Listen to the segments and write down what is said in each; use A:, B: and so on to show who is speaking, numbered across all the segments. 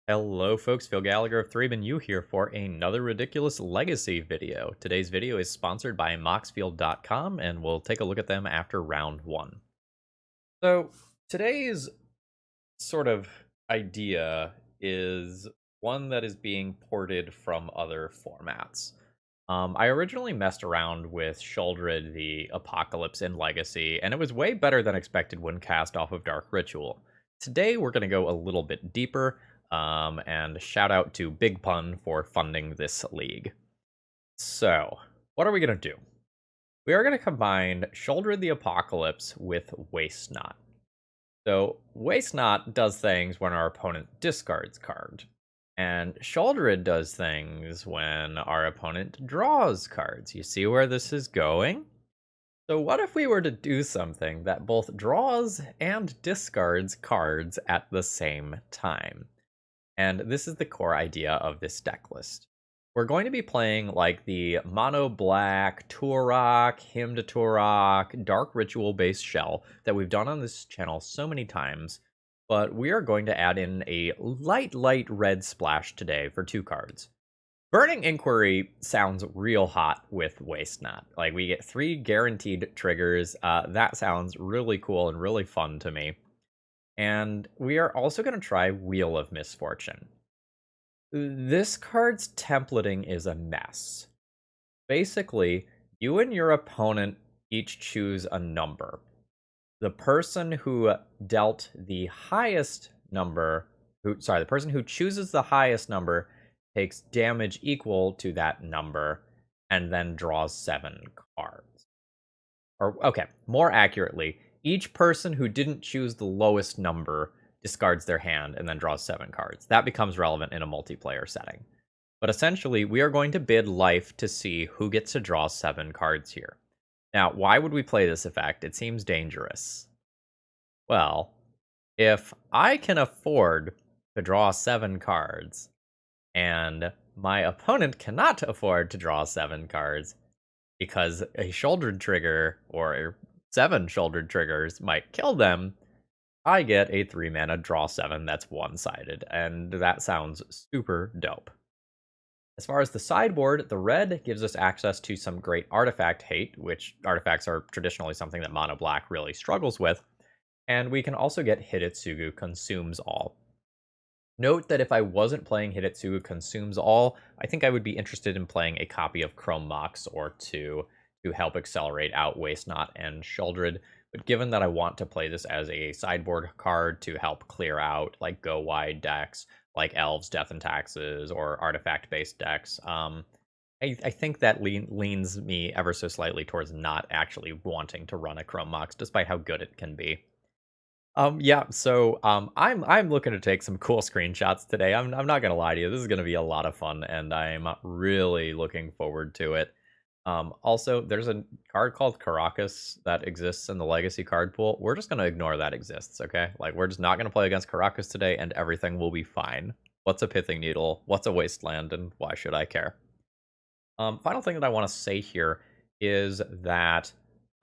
A: Hello folks, Phil Gallagher of ThrabenU here for another ridiculous legacy video. Today's video is sponsored by moxfield.com and we'll take a look at them after round one. So today's sort of idea is one that is being ported from other formats. I originally messed around with Sheoldred the Apocalypse in Legacy, and it was way better than expected when cast off of Dark Ritual. Today, we're going to go a little bit deeper, and shout out to Big Pun for funding this league. So, what are we going to do? We are going to combine Sheoldred the Apocalypse with Waste Not. So, Waste Not does things when our opponent discards card. And Sheoldred does things when our opponent draws cards. You see where this is going? So what if we were to do something that both draws and discards cards at the same time? And this is the core idea of this deck list. We're going to be playing like the mono black, Turok, Hymn to Turok, Dark Ritual based shell that we've done on this channel so many times, but we are going to add in a light red splash today for 2 cards. Burning Inquiry sounds real hot with Waste Not. Like, we get 3 guaranteed triggers. That sounds really cool and really fun to me. And we are also going to try Wheel of Misfortune. This card's templating is a mess. Basically, you and your opponent each choose a number. The person who dealt the highest number, the person who chooses the highest number takes damage equal to that number and then draws 7 cards. Or, okay, more accurately, each person who didn't choose the lowest number discards their hand and then draws 7 cards. That becomes relevant in a multiplayer setting. But essentially, we are going to bid life to see who gets to draw 7 cards here. Now, why would we play this effect? It seems dangerous. Well, if I can afford to draw 7 cards, and my opponent cannot afford to draw 7 cards, because a Sheoldred trigger, or 7 Sheoldred triggers, might kill them, I get a 3 mana draw 7 that's one-sided, and that sounds super dope. As far as the sideboard, the red gives us access to some great artifact hate, which artifacts are traditionally something that mono black really struggles with, and we can also get Hidetsugu Consumes All. Note that if I wasn't playing Hidetsugu Consumes All, I think I would be interested in playing a copy of Chrome Mox or 2 to help accelerate out Waste Not and Sheoldred. But given that I want to play this as a sideboard card to help clear out like go wide decks, like Elves, Death and Taxes, or artifact-based decks, I think that leans me ever so slightly towards not actually wanting to run a Chrome Mox, despite how good it can be. Yeah, so I'm looking to take some cool screenshots today. I'm not gonna lie to you, this is gonna be a lot of fun, and I'm really looking forward to it. Also, there's a card called Caracas that exists in the Legacy card pool. We're just gonna ignore that exists, okay? Like, we're just not gonna play against Caracas today, and everything will be fine. What's a Pithing Needle? What's a Wasteland? And why should I care? Final thing that I want to say here is that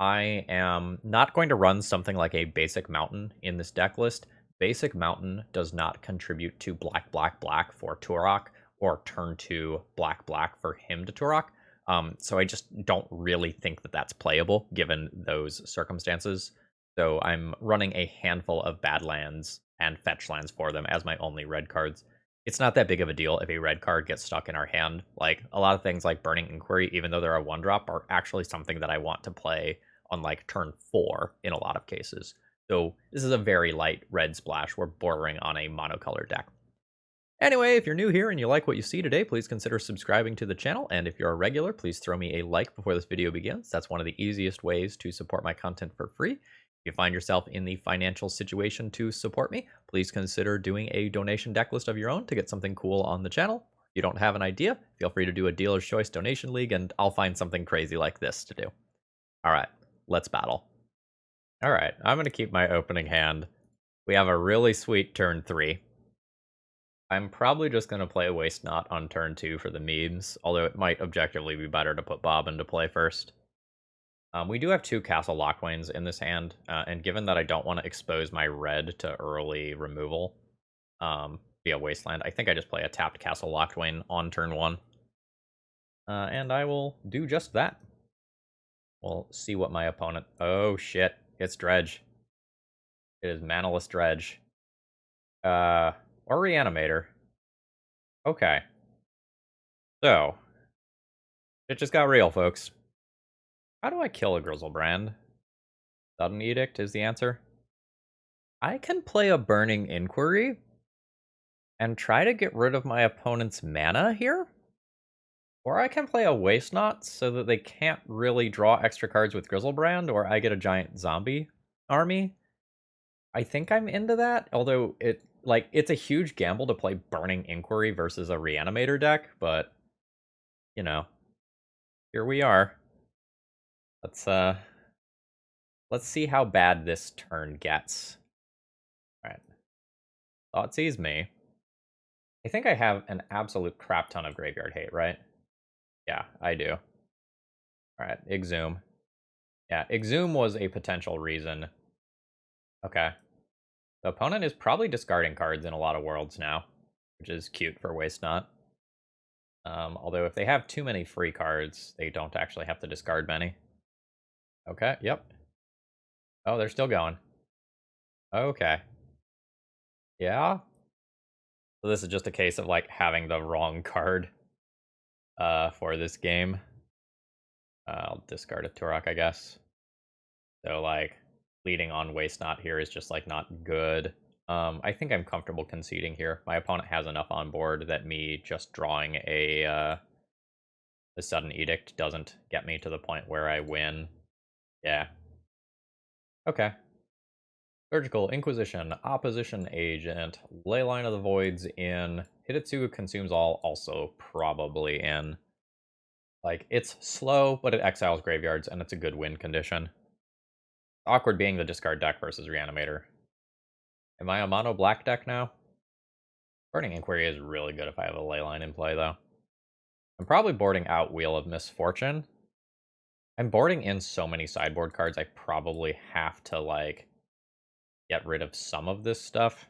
A: I am not going to run something like a Basic Mountain in this deck list. Basic Mountain does not contribute to black for Turok, or turn 2 black for Hymn to Turok. So I just don't really think that that's playable given those circumstances. So I'm running a handful of Badlands and Fetch lands for them as my only red cards. It's not that big of a deal if a red card gets stuck in our hand. Like, a lot of things like Burning Inquiry, even though they're a 1-drop, are actually something that I want to play on like turn 4 in a lot of cases. So this is a very light red splash. We're bordering on a monocolor deck. Anyway, if you're new here and you like what you see today, please consider subscribing to the channel. And if you're a regular, please throw me a like before this video begins. That's one of the easiest ways to support my content for free. If you find yourself in the financial situation to support me, please consider doing a donation deck list of your own to get something cool on the channel. If you don't have an idea, feel free to do a dealer's choice donation league, and I'll find something crazy like this to do. All right, let's battle. All right, I'm going to keep my opening hand. We have a really sweet turn 3. I'm probably just going to play Waste Not on turn 2 for the memes, although it might objectively be better to put Bob into play first. We do have 2 Castle Lockwains in this hand, and given that I don't want to expose my red to early removal, be a wasteland. I think I just play a tapped Castle Lockdwain on turn 1. And I will do just that. We'll see what my opponent... Oh, shit. It's Dredge. It is Manaless Dredge. Or Reanimator. Okay. So, it just got real, folks. How do I kill a Grizzlebrand? Sudden Edict is the answer. I can play a Burning Inquiry and try to get rid of my opponent's mana here. Or I can play a Waste Knot so that they can't really draw extra cards with Grizzlebrand, or I get a giant zombie army. I think I'm into that, although it's a huge gamble to play Burning Inquiry versus a Reanimator deck, but you know, here we are. Let's see how bad this turn gets. Alright. Thoughtseize me. I think I have an absolute crap ton of graveyard hate, right? Yeah, I do. Alright, Exhume. Yeah, Exhume was a potential reason. Okay. The opponent is probably discarding cards in a lot of worlds now, which is cute for Waste Not. Although if they have too many free cards, they don't actually have to discard many. Okay, yep. Oh, they're still going. Okay. Yeah? So this is just a case of, like, having the wrong card for this game. I'll discard a Turok, I guess. So, like, leading on Waste Not here is just, like, not good. I think I'm comfortable conceding here. My opponent has enough on board that me just drawing the Sudden Edict doesn't get me to the point where I win. Yeah. Okay. Surgical, Inquisition, Opposition Agent, Leyline of the Voids in. Hidetsu Consumes All also probably in. Like, it's slow, but it exiles graveyards, and it's a good win condition. Awkward being the discard deck versus Reanimator. Am I a mono black deck now? Burning Inquiry is really good if I have a Leyline in play, though. I'm probably boarding out Wheel of Misfortune. I'm boarding in so many sideboard cards, I probably have to, like, get rid of some of this stuff.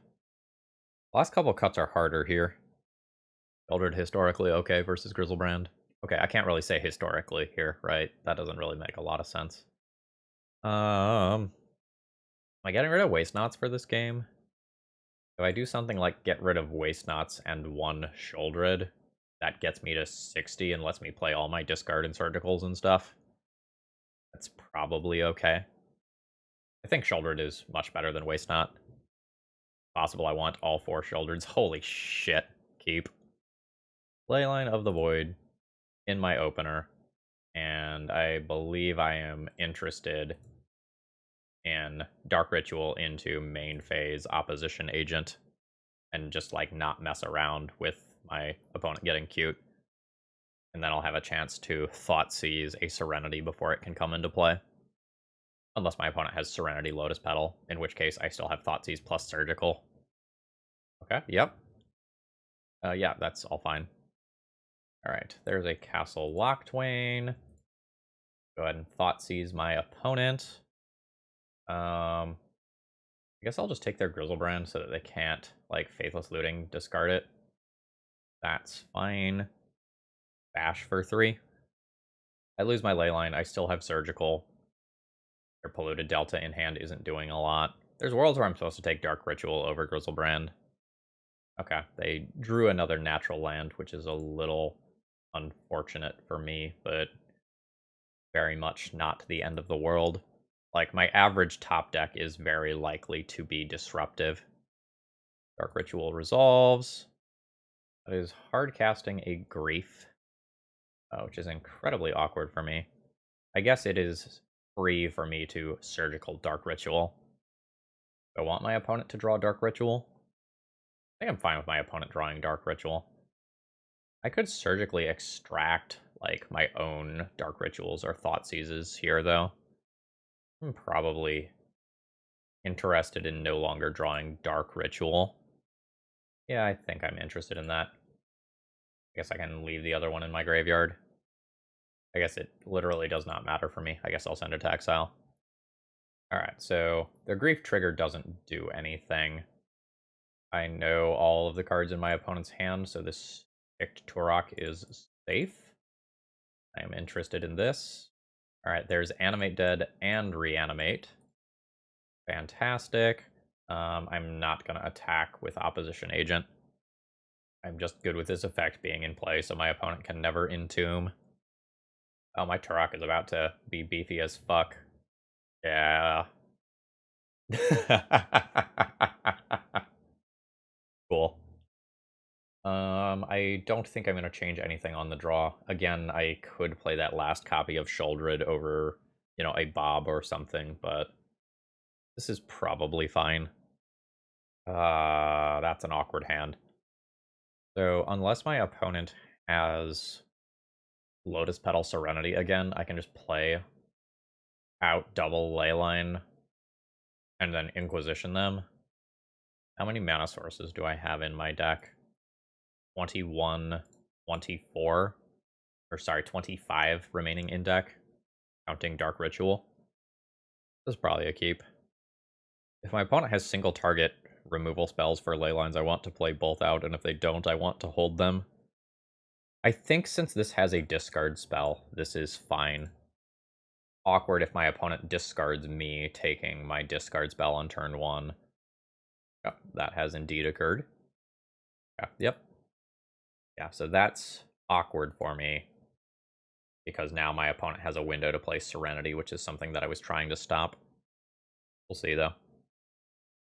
A: Last couple cuts are harder here. Sheoldred historically okay versus Grizzlebrand. Okay, I can't really say historically here, right? That doesn't really make a lot of sense. Am I getting rid of Waste Knots for this game? If I do something like get rid of Waste Knots and 1 Sheoldred, that gets me to 60 and lets me play all my discard and surgicals and stuff. That's probably okay. I think Sheoldred is much better than Waste Knot. Possible I want all 4 Sheoldreds. Holy shit. Keep. Leyline of the Void in my opener. And I believe I am interested in Dark Ritual into main phase Opposition Agent. And just, like, not mess around with my opponent getting cute. And then I'll have a chance to Thoughtseize a Serenity before it can come into play. Unless my opponent has Serenity Lotus Petal, in which case I still have Thoughtseize plus Surgical. Okay, yep. Yeah, that's all fine. Alright, there's a Castle Lockdwain. Go ahead and Thoughtseize my opponent. I guess I'll just take their Grizzlebrand so that they can't, like, Faithless Looting, discard it. That's fine. Bash for 3. I lose my Leyline, I still have Surgical. Their Polluted Delta in hand isn't doing a lot. There's worlds where I'm supposed to take Dark Ritual over Grizzlebrand. Okay, they drew another natural land, which is a little unfortunate for me, but very much not the end of the world. Like, my average top deck is very likely to be disruptive. Dark Ritual resolves. That is hard casting a Grief, which is incredibly awkward for me. I guess it is free for me to Surgical Dark Ritual. Do I want my opponent to draw Dark Ritual? I think I'm fine with my opponent drawing Dark Ritual. I could surgically extract, like, my own Dark Rituals or Thoughtseizes here, though. I'm probably interested in no longer drawing Dark Ritual. Yeah, I think I'm interested in that. I guess I can leave the other one in my graveyard. I guess it literally does not matter for me. I guess I'll send it to exile. Alright, so their Grief trigger doesn't do anything. I know all of the cards in my opponent's hand, so this picked Turok is safe. I am interested in this. Alright, there's Animate Dead and Reanimate. Fantastic. I'm not going to attack with Opposition Agent. I'm just good with this effect being in play, so my opponent can never entomb. Oh, my Turok is about to be beefy as fuck. Yeah. Cool. I don't think I'm going to change anything on the draw. Again, I could play that last copy of Sheoldred over, a Bob or something, but this is probably fine. That's an awkward hand. So unless my opponent has Lotus Petal Serenity again, I can just play out double Leyline and then Inquisition them. How many mana sources do I have in my deck? 21, 24, or sorry, 25 remaining in deck, counting Dark Ritual. This is probably a keep. If my opponent has single target removal spells for Leylines, I want to play both out, and if they don't, I want to hold them. I think since this has a discard spell, this is fine. Awkward if my opponent discards me taking my discard spell on turn 1. Oh, that has indeed occurred. Yep. Yeah, so that's awkward for me, because now my opponent has a window to play Serenity, which is something that I was trying to stop. We'll see, though.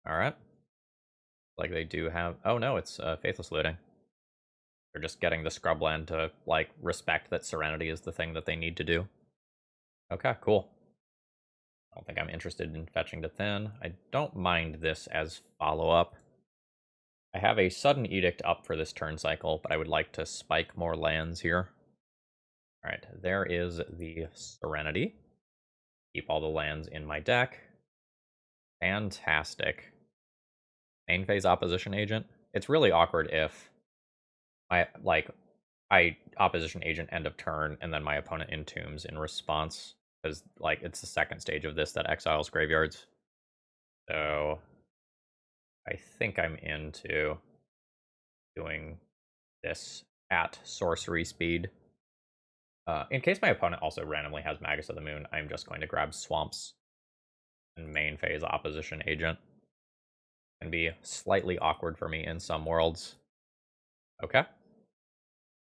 A: Alright. Like they do have... Oh, no, it's Faithless Looting. They're just getting the Scrubland to, respect that Serenity is the thing that they need to do. Okay, cool. I don't think I'm interested in fetching to Thin. I don't mind this as follow-up. I have a Sudden Edict up for this turn cycle, but I would like to spike more lands here. Alright, there is the Serenity. Keep all the lands in my deck. Fantastic. Main phase Opposition Agent. It's really awkward if I Opposition Agent end of turn, and then my opponent entombs in response, because, it's the second stage of this that exiles graveyards. So, I think I'm into doing this at sorcery speed. In case my opponent also randomly has Magus of the Moon, I'm just going to grab Swamps and main phase Opposition Agent. Can be slightly awkward for me in some worlds. Okay.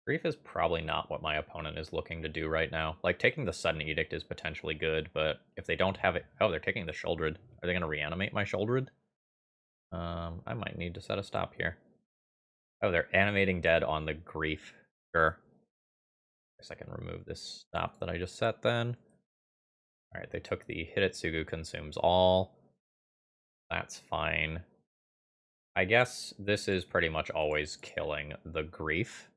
A: Grief is probably not what my opponent is looking to do right now. Taking the Sudden Edict is potentially good, but if they don't have it... Oh, they're taking the Sheoldred. Are they going to reanimate my Sheoldred? I might need to set a stop here. Oh, they're animating dead on the Grief. Sure. Guess I can remove this stop that I just set then. Alright, they took the Hidetsugu Consumes All. That's fine. I guess this is pretty much always killing the Grief.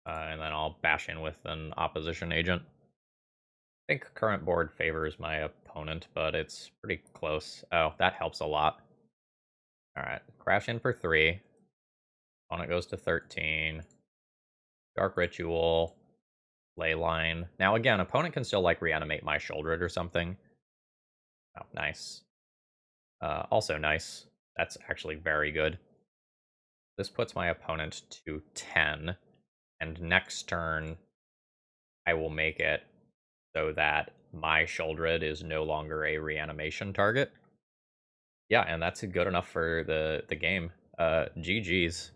A: And then I'll bash in with an Opposition Agent. I think current board favors my opponent, but it's pretty close. Oh, that helps a lot. Alright, crash in for 3. Opponent goes to 13. Dark Ritual. Leyline. Now again, opponent can still reanimate my Sheoldred or something. Oh, nice. Also nice. That's actually very good. This puts my opponent to 10. And next turn, I will make it so that my Sheoldred is no longer a reanimation target. Yeah, and that's good enough for the game. GG's.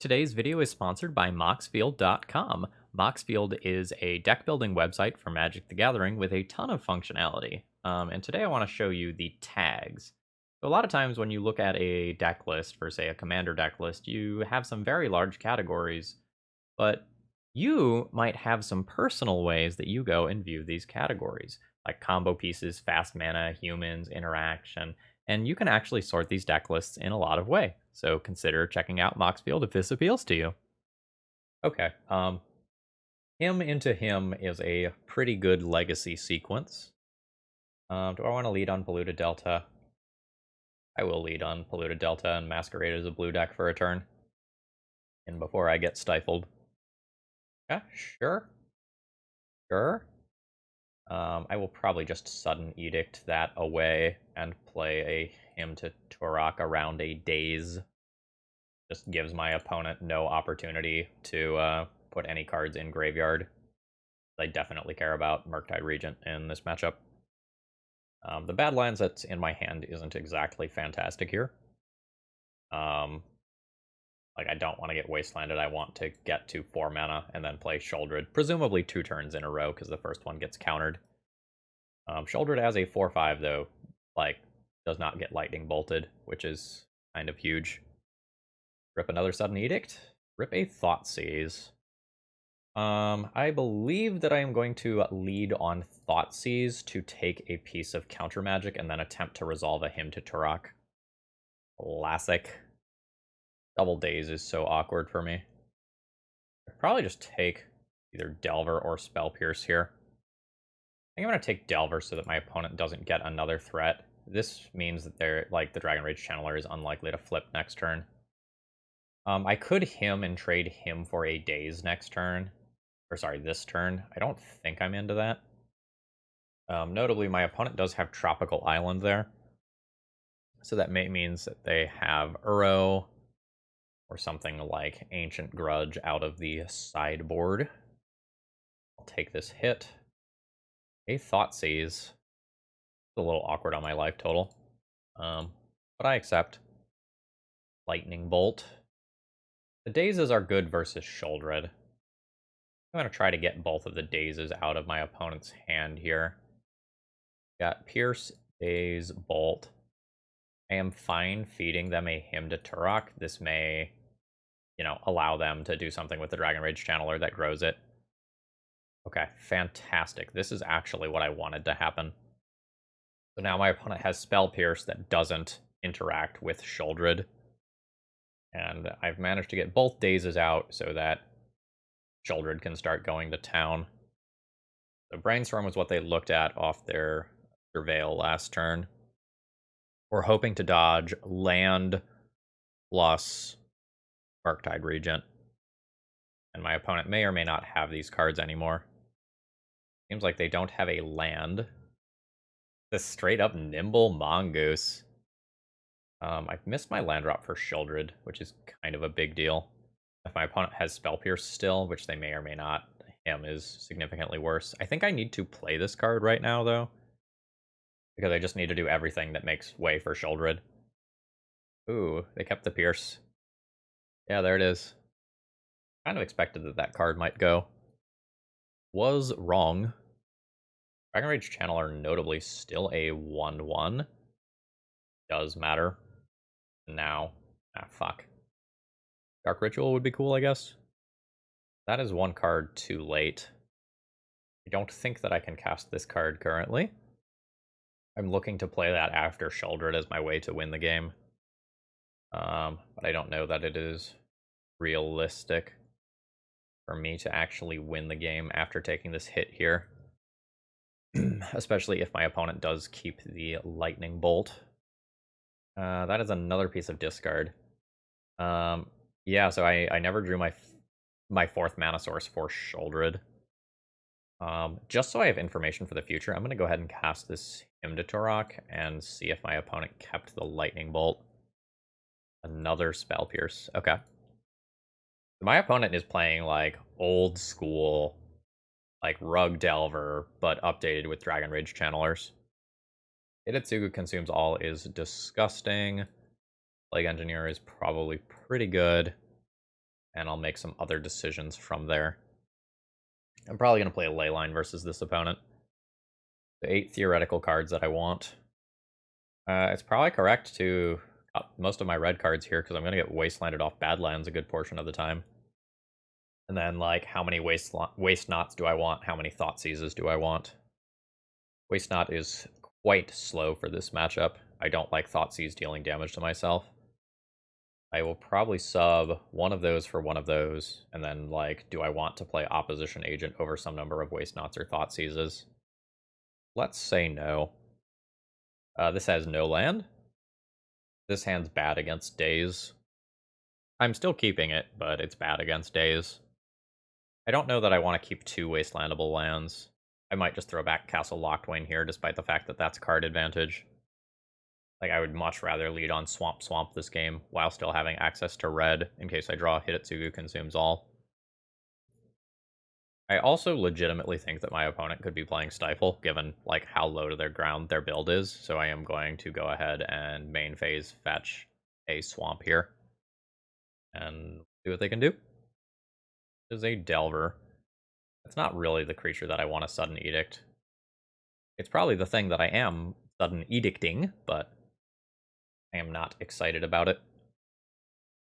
A: Today's video is sponsored by Moxfield.com. Moxfield is a deck building website for Magic the Gathering with a ton of functionality. And today I want to show you the tags. So a lot of times when you look at a deck list for, say, a commander deck list, you have some very large categories, but you might have some personal ways that you go and view these categories, like combo pieces, fast mana, humans, interaction, and you can actually sort these deck lists in a lot of ways. So consider checking out Moxfield if this appeals to you. Okay, Him into Him is a pretty good legacy sequence. Do I want to lead on Polluted Delta? I will lead on Polluted Delta and Masquerade as a blue deck for a turn. And before I get stifled. Yeah, sure. Sure. I will probably just Sudden Edict that away and play a him to Turok around a Daze. Just gives my opponent no opportunity to put any cards in graveyard. I definitely care about Murktide Regent in this matchup. The Badlands that's in my hand isn't exactly fantastic here. Like, I don't want to get Wastelanded. I want to get to 4 mana and then play Sheoldred. Presumably 2 turns in a row, because the first one gets countered. Sheoldred as a 4/5, though, like, does not get lightning bolted, which is kind of huge. Rip another Sudden Edict. Rip a Thoughtseize. I believe that I am going to lead on Thoughtseize to take a piece of counter magic and then attempt to resolve a Hymn to Turok. Classic. Double Daze is so awkward for me. I'd probably just take either Delver or Spell Pierce here. I think I'm going to take Delver so that my opponent doesn't get another threat. This means that they're like the Dragon Rage Channeler is unlikely to flip next turn. I could Hymn and trade him for a Daze next turn. Or sorry, this turn. I don't think I'm into that. Notably, my opponent does have Tropical Island there. So that means that they have Uro or something like Ancient Grudge out of the sideboard. I'll take this hit. A Thoughtseize. A little awkward on my life total. But I accept. Lightning Bolt. The Dazes are good versus Sheoldred. I'm going to try to get both of the Dazes out of my opponent's hand here. Got Pierce, Daze, Bolt. I am fine feeding them a Hymn to Turok. This may, allow them to do something with the Dragon Rage Channeler that grows it. Okay, fantastic. This is actually what I wanted to happen. So now my opponent has Spell Pierce that doesn't interact with Sheoldred. And I've managed to get both Dazes out so that Sheoldred can start going to town. So Brainstorm was what they looked at off their Surveil last turn. We're hoping to dodge land plus Murktide Regent. And my opponent may or may not have these cards anymore. Seems like they don't have a land. The straight up Nimble Mongoose. I've missed my land drop for Sheoldred, which is kind of a big deal. If my opponent has Spell Pierce still, which they may or may not, him is significantly worse. I think I need to play this card right now, though. Because I just need to do everything that makes way for Sheoldred. Ooh, they kept the Pierce. Yeah, there it is. Kind of expected that that card might go. Was wrong. Dragon Rage Channeler notably still a 1/1. Does matter. Now. Fuck. Dark Ritual would be cool, I guess. That is one card too late. I don't think that I can cast this card currently. I'm looking to play that after Sheoldred as my way to win the game. But I don't know that it is realistic for me to actually win the game after taking this hit here. Especially if my opponent does keep the Lightning Bolt. That is another piece of discard. Yeah, so I never drew my fourth mana source for Sheoldred. Just so I have information for the future, I'm going to go ahead and cast this Hymn to Turok and see if my opponent kept the Lightning Bolt. Another Spell Pierce. Okay. My opponent is playing, like, old school, like, Rug Delver, but updated with Dragon Rage Channelers. Hidetsugu Consumes All is disgusting. Plague Engineer is probably pretty good. And I'll make some other decisions from there. I'm probably going to play a Leyline versus this opponent. The 8 theoretical cards that I want. It's probably correct to cut most of my red cards here, because I'm going to get Wastelanded off Badlands a good portion of the time. And then, like, how many Waste Knots do I want? How many Thoughtseizes do I want? Waste Knot is quite slow for this matchup. I don't like Thoughtseize dealing damage to myself. I will probably sub one of those for one of those, and then, like, do I want to play Opposition Agent over some number of Waste Knots or Thoughtseizes? Let's say no. This has no land. This hand's bad against Daze. I'm still keeping it, but it's bad against Daze. I don't know that I want to keep 2 Wastelandable lands. I might just throw back Castle Lockdwain here, despite the fact that that's card advantage. Like, I would much rather lead on Swamp Swamp this game while still having access to red in case I draw Hidetsugu Consumes All. I also legitimately think that my opponent could be playing Stifle, given like how low to their ground their build is, so I am going to go ahead and main phase fetch a Swamp here. And see what they can do. This is a Delver. It's not really the creature that I want to Sudden Edict. It's probably the thing that I am Sudden Edicting, but I am not excited about it.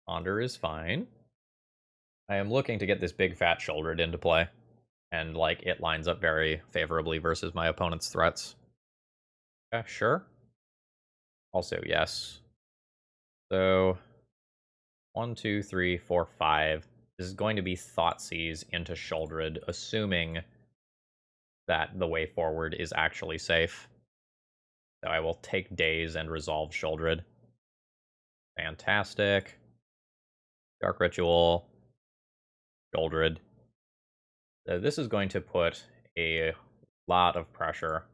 A: Ponder is fine. I am looking to get this big fat Sheoldred into play, and like it lines up very favorably versus my opponent's threats. Yeah, sure. Also, yes. So 1, 2, 3, 4, 5. This is going to be Thoughtseize into Sheoldred, assuming that the way forward is actually safe. So I will take Daze and resolve Sheoldred. Fantastic. Dark Ritual. Sheoldred. So this is going to put a lot of pressure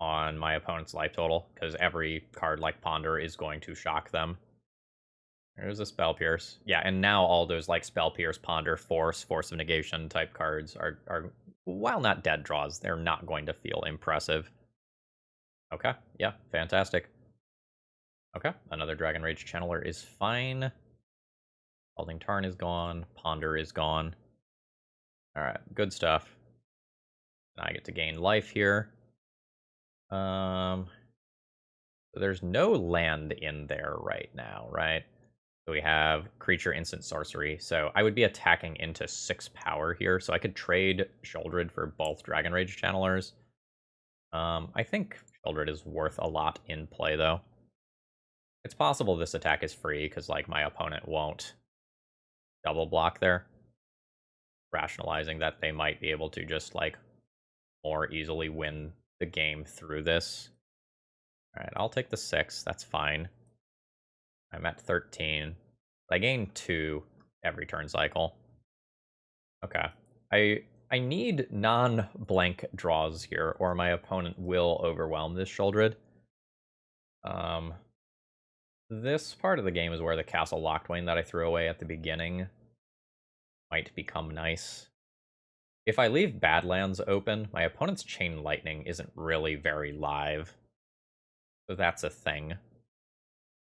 A: on my opponent's life total, because every card like Ponder is going to shock them. There's a Spell Pierce. Yeah, and now all those like Spell Pierce, Ponder, Force of Negation type cards are while not dead draws, they're not going to feel impressive. Okay, yeah, fantastic. Okay, another Dragon Rage Channeler is fine. Scalding Tarn is gone. Ponder is gone. Alright, good stuff. Now I get to gain life here. So there's no land in there right now, right? So we have creature instant sorcery. So I would be attacking into 6 power here. So I could trade Sheoldred for both Dragon Rage Channelers. I think Sheoldred is worth a lot in play, though. It's possible this attack is free, because like my opponent won't double block there. Rationalizing that they might be able to just like more easily win the game through this. Alright, I'll take the 6. That's fine. I'm at 13. I gain 2 every turn cycle. Okay. I need non-blank draws here, or my opponent will overwhelm this Sheoldred. This part of the game is where the Castle Locthwain that I threw away at the beginning might become nice. If I leave Badlands open, my opponent's Chain Lightning isn't really very live. So that's a thing.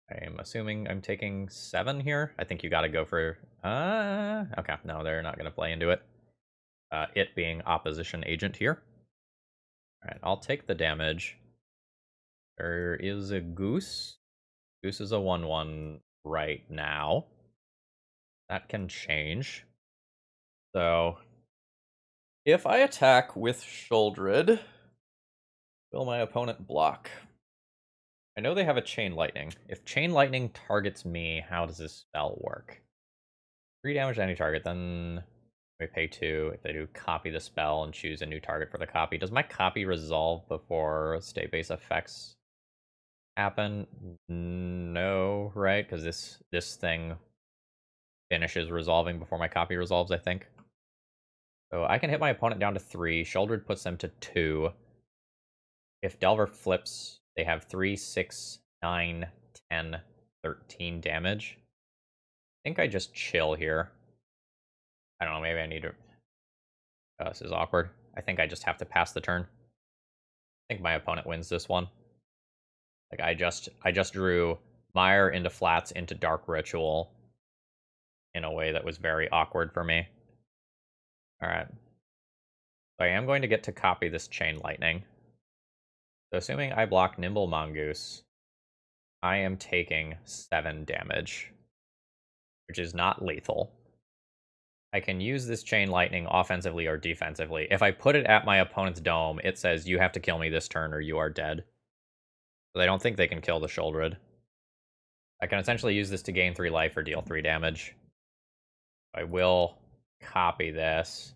A: I'm assuming I'm taking 7 here. I think you gotta go for... okay, no, they're not gonna play into it. It being Opposition Agent here. Alright, I'll take the damage. There is a Goose. Goose is a 1/1 right now. That can change. So, if I attack with Sheoldred, will my opponent block? I know they have a Chain Lightning. If Chain Lightning targets me, how does this spell work? 3 damage to any target, then we pay 2. If they do, copy the spell and choose a new target for the copy. Does my copy resolve before state-based effects happen? No, right? Because this thing finishes resolving before my copy resolves, I think. So I can hit my opponent down to 3. Sheoldred puts them to 2. If Delver flips, they have 3, 6, 9, 10, 13 damage. I think I just chill here. I don't know, maybe I need to... this is awkward. I think I just have to pass the turn. I think my opponent wins this one. Like, I just drew Mire into flats into Dark Ritual in a way that was very awkward for me. Alright. So I am going to get to copy this Chain Lightning. So assuming I block Nimble Mongoose, I am taking 7 damage, which is not lethal. I can use this Chain Lightning offensively or defensively. If I put it at my opponent's dome, it says, you have to kill me this turn or you are dead. So I don't think they can kill the Sheoldred. I can essentially use this to gain 3 life or deal 3 damage. I will copy this.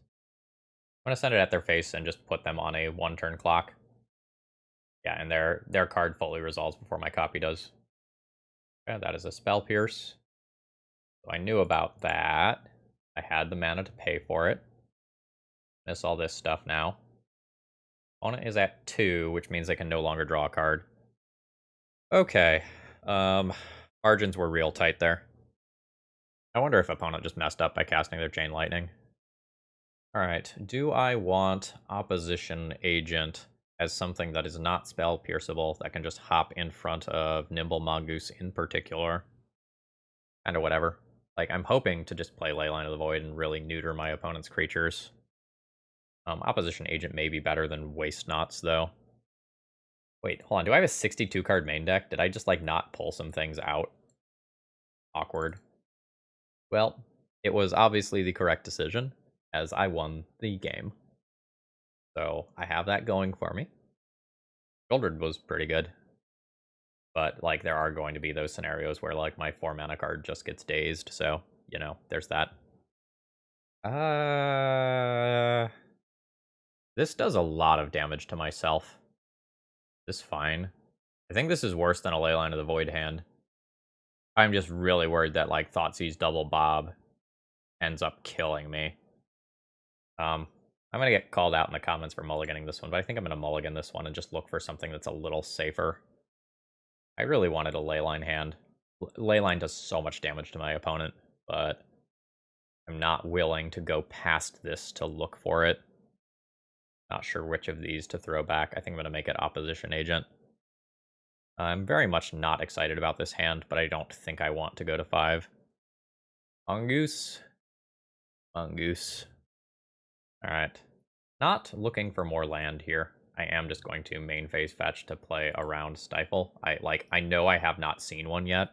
A: I'm going to send it at their face and just put them on a 1-turn clock. Yeah, and their card fully resolves before my copy does. Okay, that is a Spell Pierce. So I knew about that. I had the mana to pay for it. Miss all this stuff now. Opponent is at 2, which means they can no longer draw a card. Okay. Um, Margins were real tight there. I wonder if opponent just messed up by casting their Chain Lightning. Alright, do I want Opposition Agent as something that is not spell pierceable, that can just hop in front of Nimble Mongoose in particular? Kinda whatever. Like, I'm hoping to just play Leyline of the Void and really neuter my opponent's creatures. Opposition Agent may be better than Waste Knots, though. Wait, hold on, do I have a 62 card main deck? Did I just, like, not pull some things out? Awkward. Well, it was obviously the correct decision, as I won the game. So I have that going for me. Sheoldred was pretty good. But, like, there are going to be those scenarios where, like, my 4-mana card just gets dazed, so, you know, there's that. This does a lot of damage to myself. This is fine. I think this is worse than a Leyline of the Void hand. I'm just really worried that, like, Thoughtseize Double Bob ends up killing me. I'm gonna get called out in the comments for mulliganing this one, but I think I'm gonna mulligan this one and just look for something that's a little safer. I really wanted a Leyline hand. Leyline does so much damage to my opponent, but I'm not willing to go past this to look for it. Not sure which of these to throw back. I think I'm gonna make it Opposition Agent. I'm very much not excited about this hand, but I don't think I want to go to 5. Mongoose. Mongoose. Alright. Not looking for more land here. I am just going to main phase fetch to play around Stifle. I know I have not seen one yet,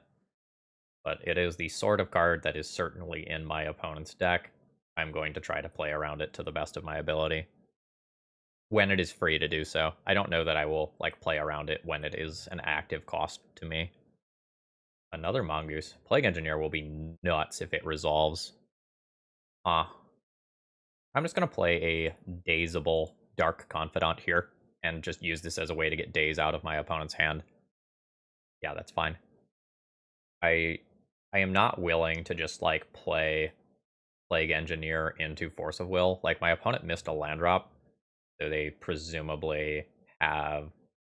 A: but it is the sort of card that is certainly in my opponent's deck. I'm going to try to play around it to the best of my ability. When it is free to do so. I don't know that I will, like, play around it when it is an active cost to me. Another Mongoose. Plague Engineer will be nuts if it resolves. I'm just going to play a Dazeable Dark Confidant here, and just use this as a way to get Daze out of my opponent's hand. Yeah, that's fine. I am not willing to just, like, play Plague Engineer into Force of Will. Like, my opponent missed a land drop, so they presumably have,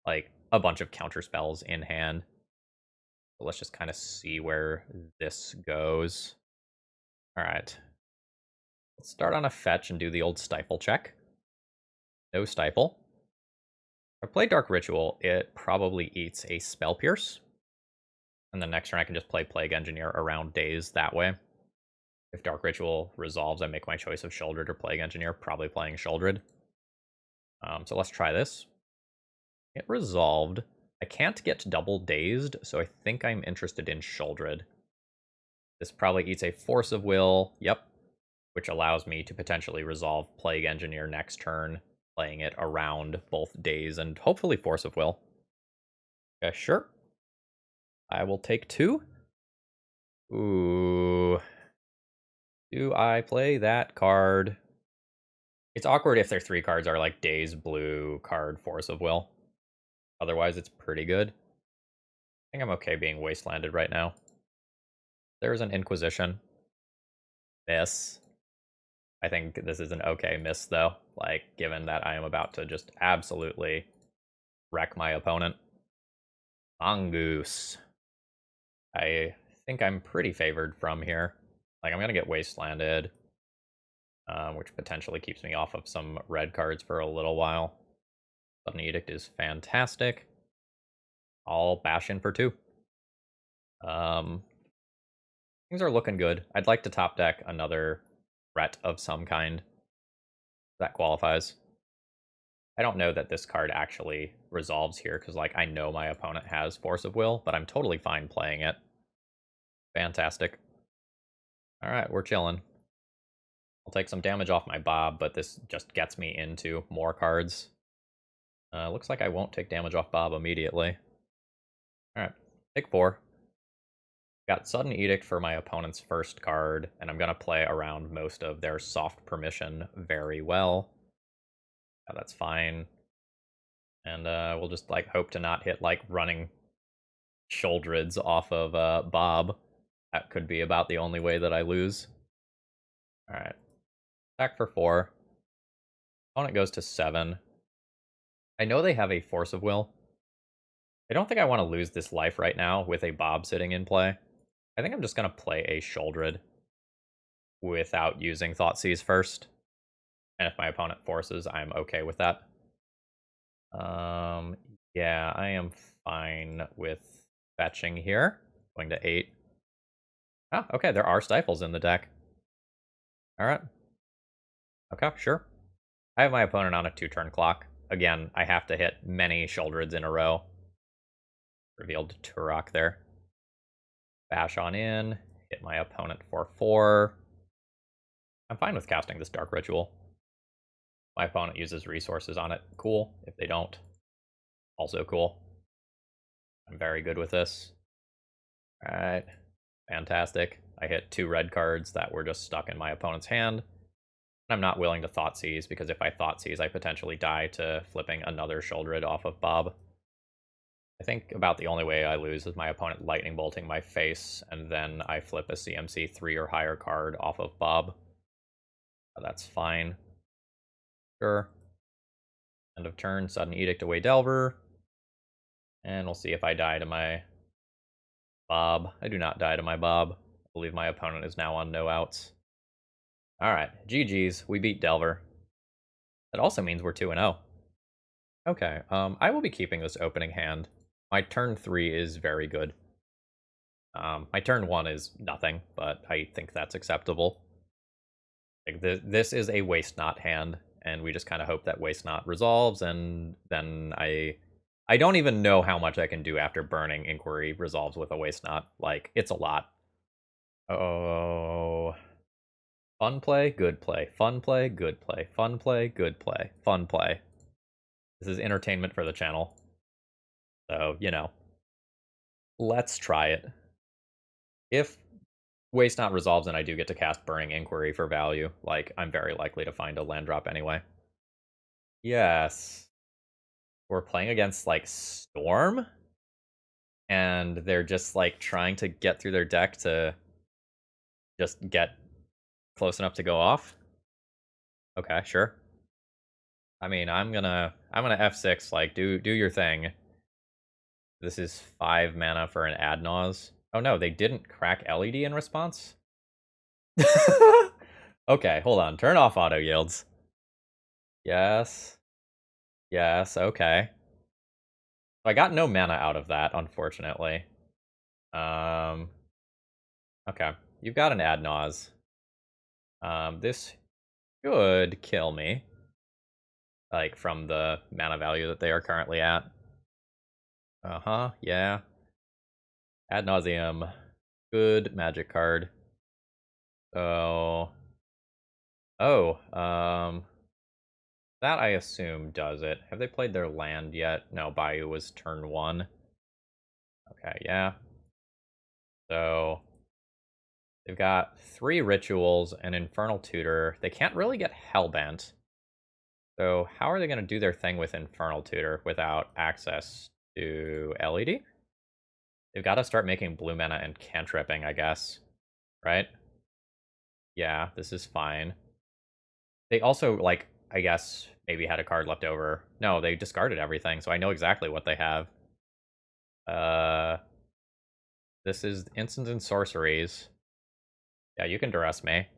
A: like, a bunch of counter spells in hand. So let's just kind of see where this goes. Alright. Let's start on a fetch and do the old Stifle check. No Stifle. If I play Dark Ritual, it probably eats a Spell Pierce. And the next turn I can just play Plague Engineer around Daze that way. If Dark Ritual resolves, I make my choice of Sheoldred or Plague Engineer, probably playing Sheoldred. So let's try this. It resolved. I can't get double dazed, so I think I'm interested in Sheoldred. This probably eats a Force of Will, yep, which allows me to potentially resolve Plague Engineer next turn, playing it around both Daze and hopefully Force of Will. Okay, sure. I will take 2. Ooh. Do I play that card? It's awkward if their 3 cards are like Daze, Blue, card, Force of Will. Otherwise, it's pretty good. I think I'm okay being wastelanded right now. There's an Inquisition. Miss. I think this is an okay miss, though. Like, given that I am about to just absolutely wreck my opponent. Mongoose. I think I'm pretty favored from here. Like, I'm gonna get wastelanded, which potentially keeps me off of some red cards for a little while. Sudden Edict is fantastic. I'll bash in for 2. Things are looking good. I'd like to top deck another threat of some kind. That qualifies. I don't know that this card actually resolves here, because, like, I know my opponent has Force of Will, but I'm totally fine playing it. Fantastic. Alright, we're chilling. I'll take some damage off my Bob, but this just gets me into more cards. Looks like I won't take damage off Bob immediately. Alright, take 4. Got Sudden Edict for my opponent's first card, and I'm going to play around most of their soft permission very well. Yeah, that's fine. And we'll just, like, hope to not hit, like, running Sheoldreds off of Bob. That could be about the only way that I lose. Alright. Back for 4. Opponent goes to 7. I know they have a Force of Will. I don't think I want to lose this life right now with a Bob sitting in play. I think I'm just going to play a Sheoldred without using Thoughtseize first. And if my opponent forces, I'm okay with that. Yeah, I am fine with fetching here. Going to 8. Oh, okay, there are Stifles in the deck. Alright. Okay, sure. I have my opponent on a 2-turn clock. Again, I have to hit many Sheoldreds in a row. Revealed Turok there. Bash on in. Hit my opponent for 4. I'm fine with casting this Dark Ritual. My opponent uses resources on it. Cool. If they don't, also cool. I'm very good with this. Alright. Fantastic. I hit 2 red cards that were just stuck in my opponent's hand. I'm not willing to Thoughtseize, because if I Thoughtseize, I potentially die to flipping another Sheoldred off of Bob. I think about the only way I lose is my opponent lightning bolting my face, and then I flip a CMC 3 or higher card off of Bob. That's fine. Sure. End of turn, Sudden Edict away Delver. And we'll see if I die to my Bob. I do not die to my Bob. I believe my opponent is now on no outs. Alright, GG's. We beat Delver. That also means we're 2-0. Okay, I will be keeping this opening hand. My turn 3 is very good. My turn 1 is nothing, but I think that's acceptable. Like, this is a Waste Not hand, and we just kind of hope that Waste Not resolves, and then I don't even know how much I can do after Burning Inquiry resolves with a Waste Not. Like, it's a lot. Oh. Fun play, good play. Fun play, good play. Fun play, good play. Fun play. This is entertainment for the channel. So, you know. Let's try it. If Waste Not resolves and I do get to cast Burning Inquiry for value, like, I'm very likely to find a land drop anyway. Yes. We're playing against, like, Storm? And they're just, like, trying to get through their deck to just get close enough to go off? Okay, sure. I mean, I'm gonna F6, like, do your thing. This is 5 mana for an Adnause. Oh no, they didn't crack LED in response? Okay, hold on. Turn off auto yields. Yes. Yes, okay. I got no mana out of that, unfortunately. Okay. You've got an Adnause. This should kill me. Like, from the mana value that they are currently at. Uh-huh, yeah. Ad nauseum. Good magic card. So... Oh, that I assume does it. Have they played their land yet? No, Bayou was turn 1. Okay, yeah. So... They've got 3 rituals, an Infernal Tutor. They can't really get Hellbent. So how are they going to do their thing with Infernal Tutor without access to LED? They've got to start making blue mana and cantripping, I guess. Right? Yeah, this is fine. They also, like, I guess, maybe had a card left over. No, they discarded everything, so I know exactly what they have. This is instants and sorceries. Yeah, you can duress me.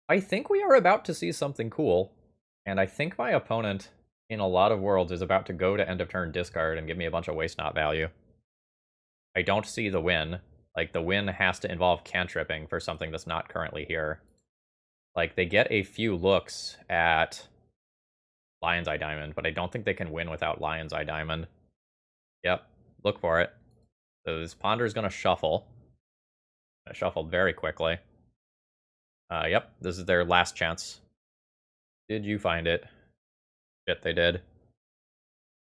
A: I think we are about to see something cool, and I think my opponent, in a lot of worlds, is about to go to end of turn discard and give me a bunch of waste not value. I don't see the win. Like, the win has to involve cantripping for something that's not currently here. Like, they get a few looks at Lion's Eye Diamond, but I don't think they can win without Lion's Eye Diamond. Yep, look for it. So this Ponder's gonna shuffle. Shuffled very quickly. Yep, this is their last chance. Did you find it? Shit, they did.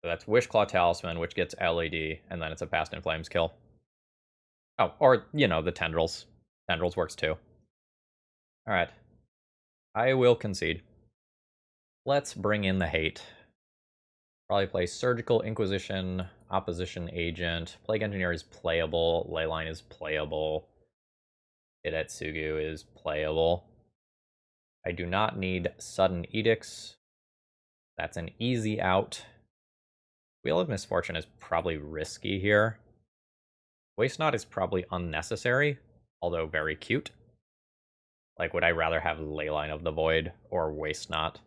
A: So that's Wishclaw Talisman, which gets LED, and then it's a Past in Flames kill. Oh, or, you know, the Tendrils. Tendrils works too. Alright. I will concede. Let's bring in the hate. Probably play Surgical Inquisition, Opposition Agent. Plague Engineer is playable. Leyline is playable. Hidetsugu is playable. I do not need Sudden Edicts. That's an easy out. Wheel of Misfortune is probably risky here. Waste Not is probably unnecessary, although very cute. Like, would I rather have Leyline of the Void or Waste Not?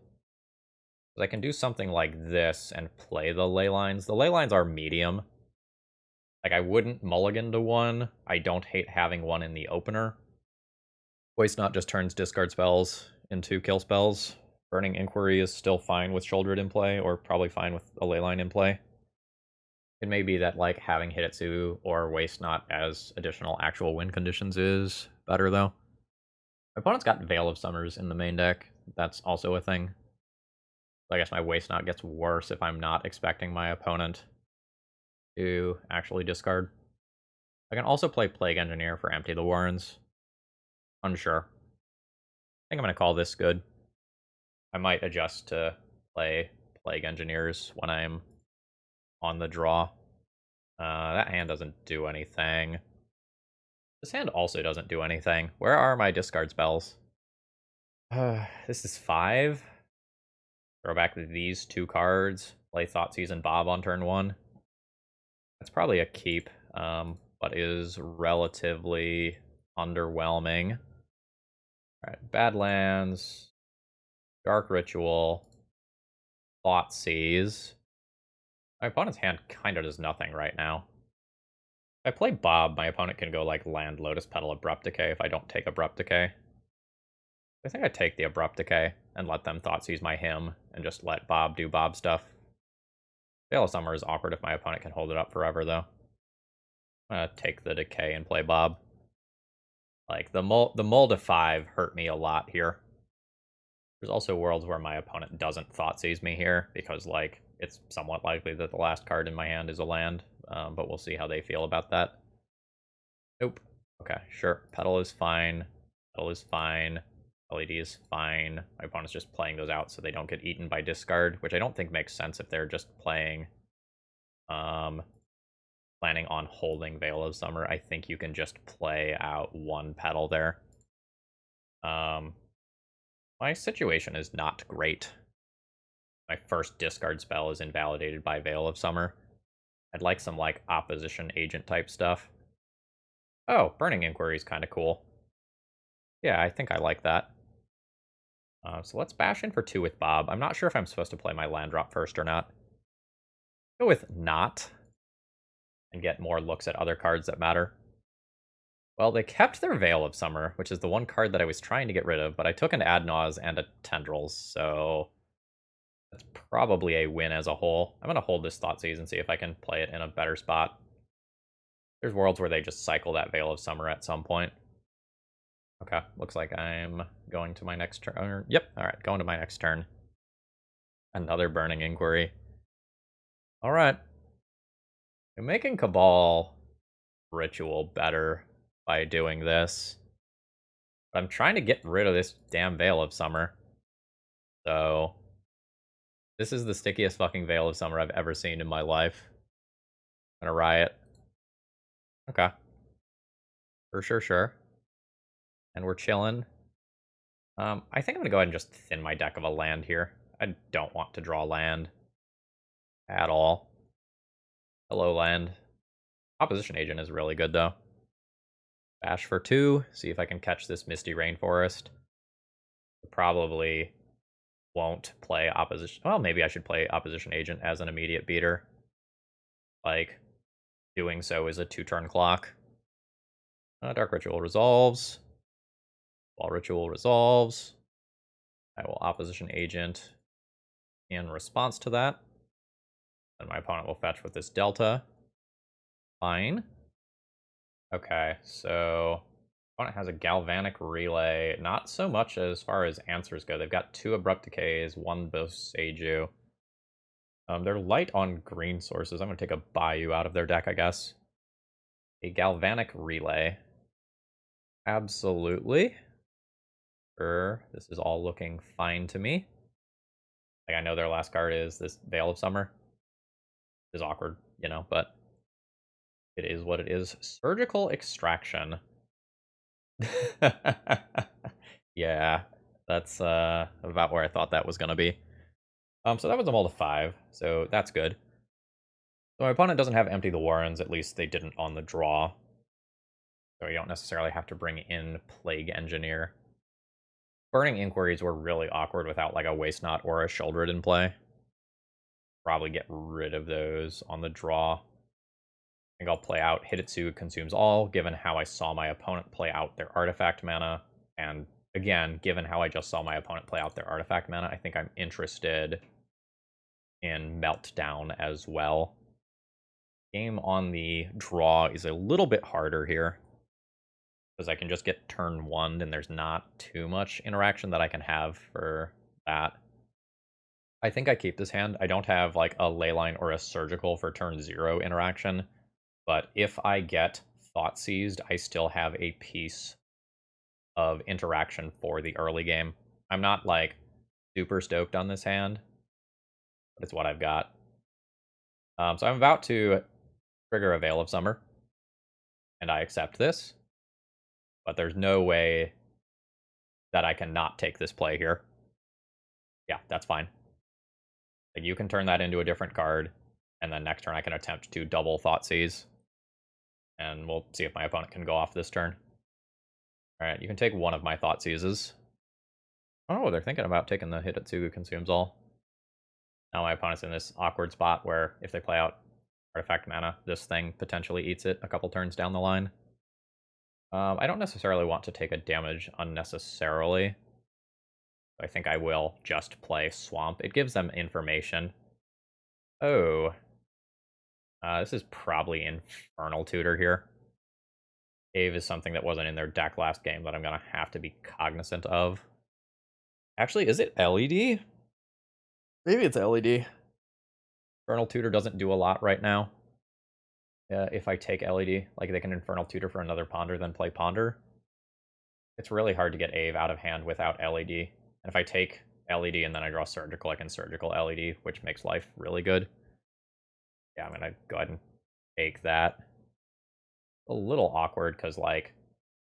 A: Because I can do something like this and play the Leylines. The Leylines are medium. Like, I wouldn't mulligan to one. I don't hate having one in the opener. Waste Not just turns discard spells into kill spells. Burning Inquiry is still fine with Sheoldred in play, or probably fine with a Leyline in play. It may be that, like, having Hidetsu or Waste Not as additional actual win conditions is better, though. My opponent's got Veil of Summers in the main deck. That's also a thing. So I guess my Waste Not gets worse if I'm not expecting my opponent to actually discard. I can also play Plague Engineer for Empty the Warrens. Unsure. I think I'm going to call this good. I might adjust to play Plague Engineers when I'm on the draw. That hand doesn't do anything. This hand also doesn't do anything. Where are my discard spells? This is 5. Throw back these 2 cards. Play Thoughtseize and Bob on turn 1. That's probably a keep, but is relatively underwhelming. Alright, Badlands, Dark Ritual, Thoughtseize. My opponent's hand kind of does nothing right now. If I play Bob, my opponent can go like land Lotus Petal Abrupt Decay if I don't take Abrupt Decay. I think I take the Abrupt Decay and let them Thoughtseize my hymn and just let Bob do Bob stuff. Veil of Summer is awkward if my opponent can hold it up forever, though. I'm gonna take the Decay and play Bob. Like, the mull to 5 hurt me a lot here. There's also worlds where my opponent doesn't Thoughtseize me here, because, like, it's somewhat likely that the last card in my hand is a land, but we'll see how they feel about that. Nope. Okay, sure. Petal is fine. Petal is fine. LED is fine. My opponent's just playing those out so they don't get eaten by discard, which I don't think makes sense if they're just playing, planning on holding Veil of Summer. I think you can just play out 1 petal there. My situation is not great. My first discard spell is invalidated by Veil of Summer. I'd like some, like, opposition agent type stuff. Oh, Burning Inquiry is kind of cool. Yeah, I think I like that. So let's bash in for 2 with Bob. I'm not sure if I'm supposed to play my land drop first or not. Go with not. And get more looks at other cards that matter. Well, they kept their Veil of Summer, which is the one card that I was trying to get rid of, but I took an Adnaz and a Tendrils, so that's probably a win as a whole. I'm going to hold this Thoughtseize and see if I can play it in a better spot. There's worlds where they just cycle that Veil of Summer at some point. Okay, looks like I'm going to my next turn. Yep, alright, going to my next turn. Another Burning Inquiry. Alright. I'm making Cabal Ritual better by doing this. I'm trying to get rid of this damn Veil of Summer. So, this is the stickiest fucking Veil of Summer I've ever seen in my life. I'm gonna riot. Okay. Sure. And we're chilling. I think I'm gonna go ahead and just thin my deck of a land here. I don't want to draw land. At all. Hello, land. Opposition Agent is really good, though. Bash for 2. See if I can catch this Misty Rainforest. Probably won't play opposition. Well, maybe I should play Opposition Agent as an immediate beater. Like, doing so is a 2-turn clock. Dark Ritual resolves. Wall Ritual resolves. I will Opposition Agent in response to that. Then my opponent will fetch with this Delta. Fine. Okay, so opponent has a Galvanic Relay. Not so much as far as answers go. They've got 2 Abrupt Decays, 1 Boseiju. They're light on green sources. I'm going to take a Bayou out of their deck, I guess. A Galvanic Relay. Absolutely. Sure, this is all looking fine to me. Like, I know their last card is this Veil of Summer. It is awkward, you know, but it is what it is. Surgical Extraction. Yeah, that's about where I thought that was going to be. So that was a mull to 5, so that's good. So my opponent doesn't have Empty the Warrens, at least they didn't on the draw. So you don't necessarily have to bring in Plague Engineer. Burning Inquiries were really awkward without like a Waste Not or a Sheoldred in play. Probably get rid of those on the draw. I think I'll play out Hidetsu Consumes All, given how I saw my opponent play out their artifact mana. And again, given how I just saw my opponent play out their artifact mana, I think I'm interested in Meltdown as well. Game on the draw is a little bit harder here, because I can just get turn 1 and there's not too much interaction that I can have for that. I think I keep this hand. I don't have like a Leyline or a Surgical for turn 0 interaction, but if I get Thought Seized, I still have a piece of interaction for the early game. I'm not like super stoked on this hand, but it's what I've got. So I'm about to trigger a Veil of Summer, and I accept this, but there's no way that I can not take this play here. Yeah, that's fine. Like, you can turn that into a different card, and then next turn I can attempt to double Thoughtseize. And we'll see if my opponent can go off this turn. Alright, you can take one of my Thoughtseizes. Oh, they're thinking about taking the Hidetsugu Consumes All. Now my opponent's in this awkward spot where if they play out Artifact Mana, this thing potentially eats it a couple turns down the line. I don't necessarily want to take a damage unnecessarily. I think I will just play Swamp. It gives them information. Oh. This is probably Infernal Tutor here. Cave is something that wasn't in their deck last game that I'm going to have to be cognizant of. Actually, is it LED? Maybe it's LED. Infernal Tutor doesn't do a lot right now. If I take LED, like they can Infernal Tutor for another Ponder, then play Ponder. It's really hard to get Ave out of hand without LED. And if I take LED and then I draw Surgical, I can Surgical LED, which makes life really good. Yeah, I'm going to go ahead and take that. A little awkward because, like,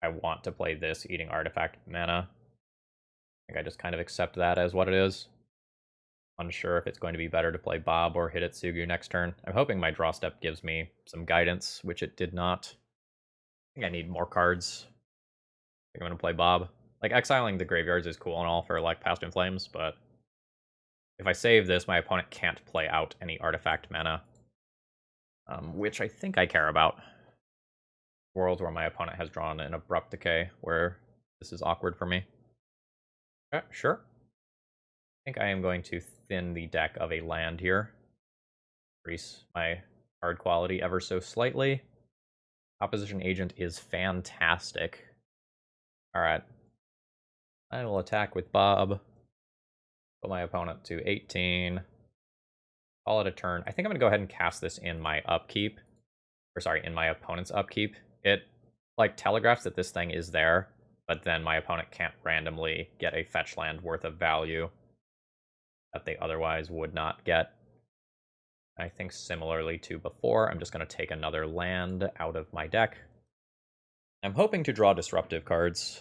A: I want to play this eating artifact mana. I think I just kind of accept that as what it is. Unsure if it's going to be better to play Bob or Hidetsugu next turn. I'm hoping my draw step gives me some guidance, which it did not. I think I need more cards. I think I'm going to play Bob. Like, exiling the graveyards is cool and all for, like, Past in Flames, but if I save this, my opponent can't play out any artifact mana, which I think I care about. Worlds where my opponent has drawn an Abrupt Decay, where this is awkward for me. Okay, sure. I think I am going to thin the deck of a land here. Increase my card quality ever so slightly. Opposition Agent is fantastic. Alright. I will attack with Bob. Put my opponent to 18. Call it a turn. I think I'm going to go ahead and cast this in my upkeep. Or sorry, in my opponent's upkeep. It, like, telegraphs that this thing is there, but then my opponent can't randomly get a fetch land worth of value that they otherwise would not get. I think similarly to before, I'm just going to take another land out of my deck. I'm hoping to draw disruptive cards.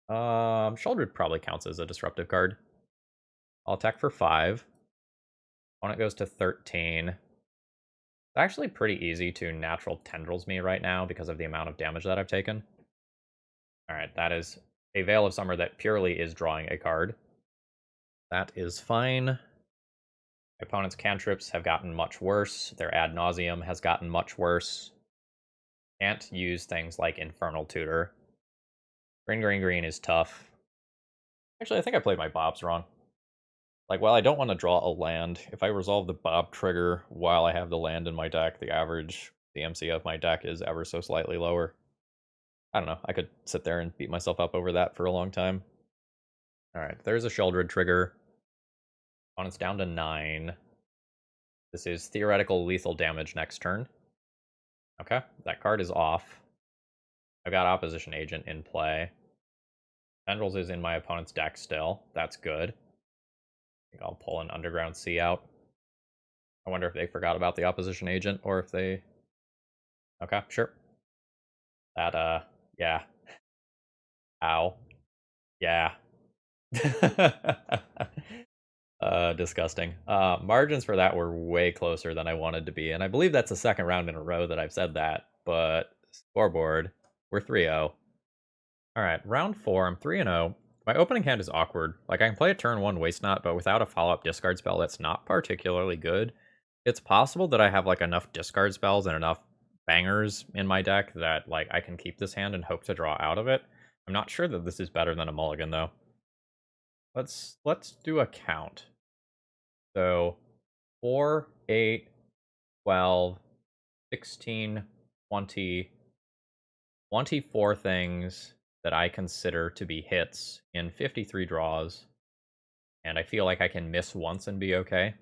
A: Sheoldred probably counts as a disruptive card. I'll attack for 5. Opponent goes to 13. It's actually pretty easy to natural tendrils me right now because of the amount of damage that I've taken. Alright, that is a Veil of Summer that purely is drawing a card. That is fine. My opponent's cantrips have gotten much worse. Their Ad Nauseam has gotten much worse. Can't use things like Infernal Tutor. Green, green, green is tough. Actually, I think I played my Bobs wrong. Like, while I don't want to draw a land, if I resolve the Bob trigger while I have the land in my deck, the average DMC of my deck is ever so slightly lower. I don't know. I could sit there and beat myself up over that for a long time. Alright, there's a Sheoldred trigger. Opponent's down to 9. This is theoretical lethal damage next turn. Okay, that card is off. I've got Opposition Agent in play. Tendrils is in my opponent's deck still. That's good. I think I'll pull an Underground Sea out. I wonder if they forgot about the Opposition Agent, or if they... Okay, sure. That, yeah. Ow. Yeah. Disgusting. Margins for that were way closer than I wanted to be, and I believe that's the second round in a row that I've said that, but scoreboard, we're 3-0. Alright, round 4, I'm 3-0. My opening hand is awkward. Like, I can play a turn 1 Waste Not, but without a follow-up discard spell that's not particularly good. It's possible that I have, like, enough discard spells and enough bangers in my deck that, like, I can keep this hand and hope to draw out of it. I'm not sure that this is better than a mulligan, though. Let's do a count. So, 4, 8, 12, 16, 20, 24 things that I consider to be hits in 53 draws, and I feel like I can miss once and be okay.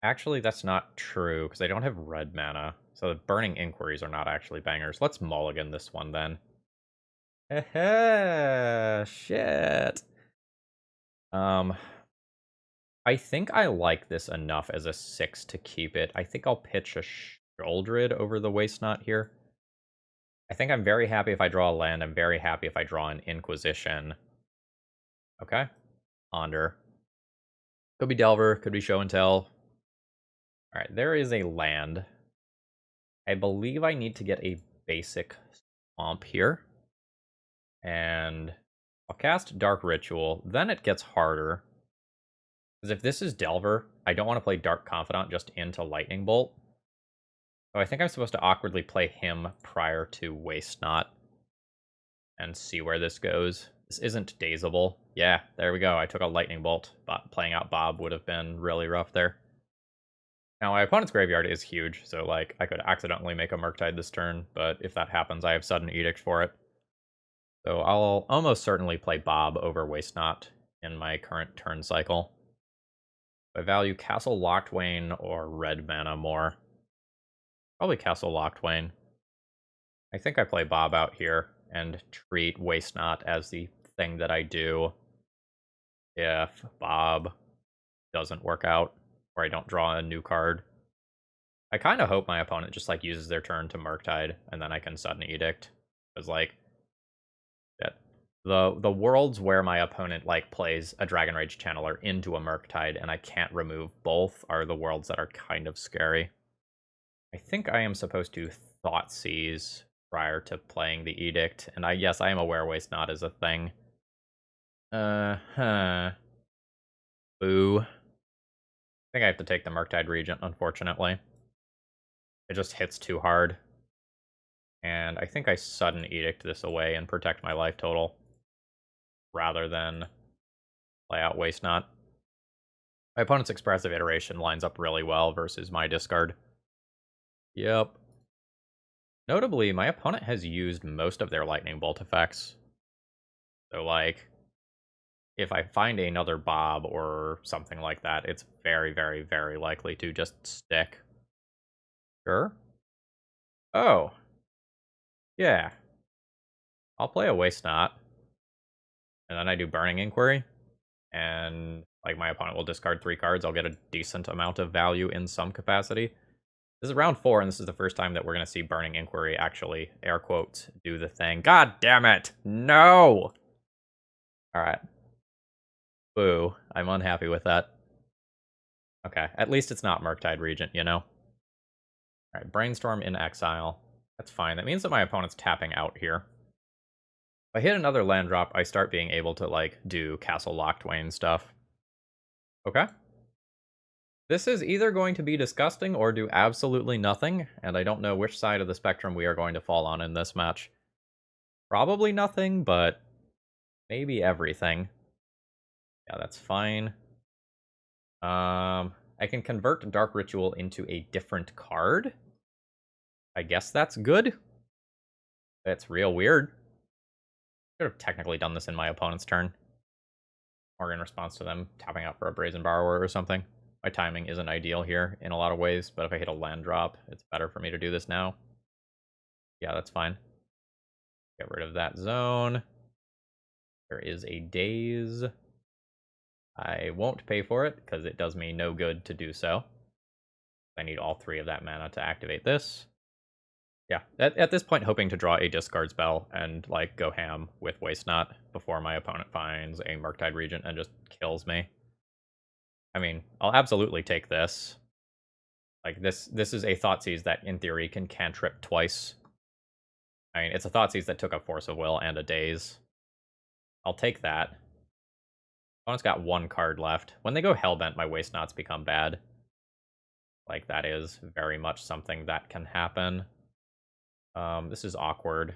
A: Actually, that's not true, because I don't have red mana, so the Burning Inquiries are not actually bangers. Let's mulligan this one, then. Shit. I think I like this enough as a 6 to keep it. I think I'll pitch a Sheoldred over the Waste Not here. I think I'm very happy if I draw a land. I'm very happy if I draw an Inquisition. Okay. Ponder. Could be Delver, could be Show and Tell. Alright, there is a land. I believe I need to get a basic Swamp here. And I'll cast Dark Ritual. Then it gets harder. Because if this is Delver, I don't want to play Dark Confidant just into Lightning Bolt. So I think I'm supposed to awkwardly play him prior to Waste Not. And see where this goes. This isn't Dazeable. Yeah, there we go. I took a Lightning Bolt, but playing out Bob would have been really rough there. Now, my opponent's graveyard is huge, so, like, I could accidentally make a Murktide this turn, but if that happens, I have Sudden Edict for it. So I'll almost certainly play Bob over Waste Not in my current turn cycle. I value Castle Locthwain or red mana more. Probably Castle Locthwain. I think I play Bob out here and treat Waste Not as the thing that I do if Bob doesn't work out or I don't draw a new card. I kind of hope my opponent just, like, uses their turn to Murktide and then I can Sudden Edict. Because, like, the worlds where my opponent, like, plays a Dragon Rage Channeler into a Murktide and I can't remove both are the worlds that are kind of scary. I think I am supposed to Thoughtseize prior to playing the Edict, and yes, I am aware Waste Not is a thing. Boo. I think I have to take the Murktide Regent, unfortunately. It just hits too hard. And I think I Sudden Edict this away and protect my life total, rather than play out Waste Not. My opponent's Expressive Iteration lines up really well versus my discard. Yep. Notably, my opponent has used most of their Lightning Bolt effects. So, like, if I find another Bob or something like that, it's very, very, very likely to just stick. Sure. Oh. Yeah. I'll play a Waste Not. And then I do Burning Inquiry. And, like, my opponent will discard 3 cards. I'll get a decent amount of value in some capacity. This is round 4, and this is the first time that we're going to see Burning Inquiry actually, air quotes, do the thing. God damn it! No! Alright. Boo. I'm unhappy with that. Okay, at least it's not Murktide Regent, you know? Alright, Brainstorm in exile. That's fine. That means that my opponent's tapping out here. If I hit another land drop, I start being able to, like, do Castle Locthwain stuff. Okay. This is either going to be disgusting or do absolutely nothing, and I don't know which side of the spectrum we are going to fall on in this match. Probably nothing, but maybe everything. Yeah, that's fine. I can convert Dark Ritual into a different card. I guess that's good. That's real weird. Could have technically done this in my opponent's turn. Or in response to them tapping out for a Brazen Borrower or something. My timing isn't ideal here in a lot of ways, but if I hit a land drop, it's better for me to do this now. Yeah, that's fine. Get rid of that zone. There is a Daze. I won't pay for it, because it does me no good to do so. I need all 3 of that mana to activate this. Yeah, at this point, hoping to draw a discard spell and, like, go ham with Waste Not before my opponent finds a Murktide Regent and just kills me. I mean, I'll absolutely take this. Like, this is a Thoughtseize that, in theory, can cantrip twice. I mean, it's a Thoughtseize that took a Force of Will and a Daze. I'll take that. Opponent's got one card left. When they go Hellbent, my Waste Nots become bad. Like, that is very much something that can happen. This is awkward. I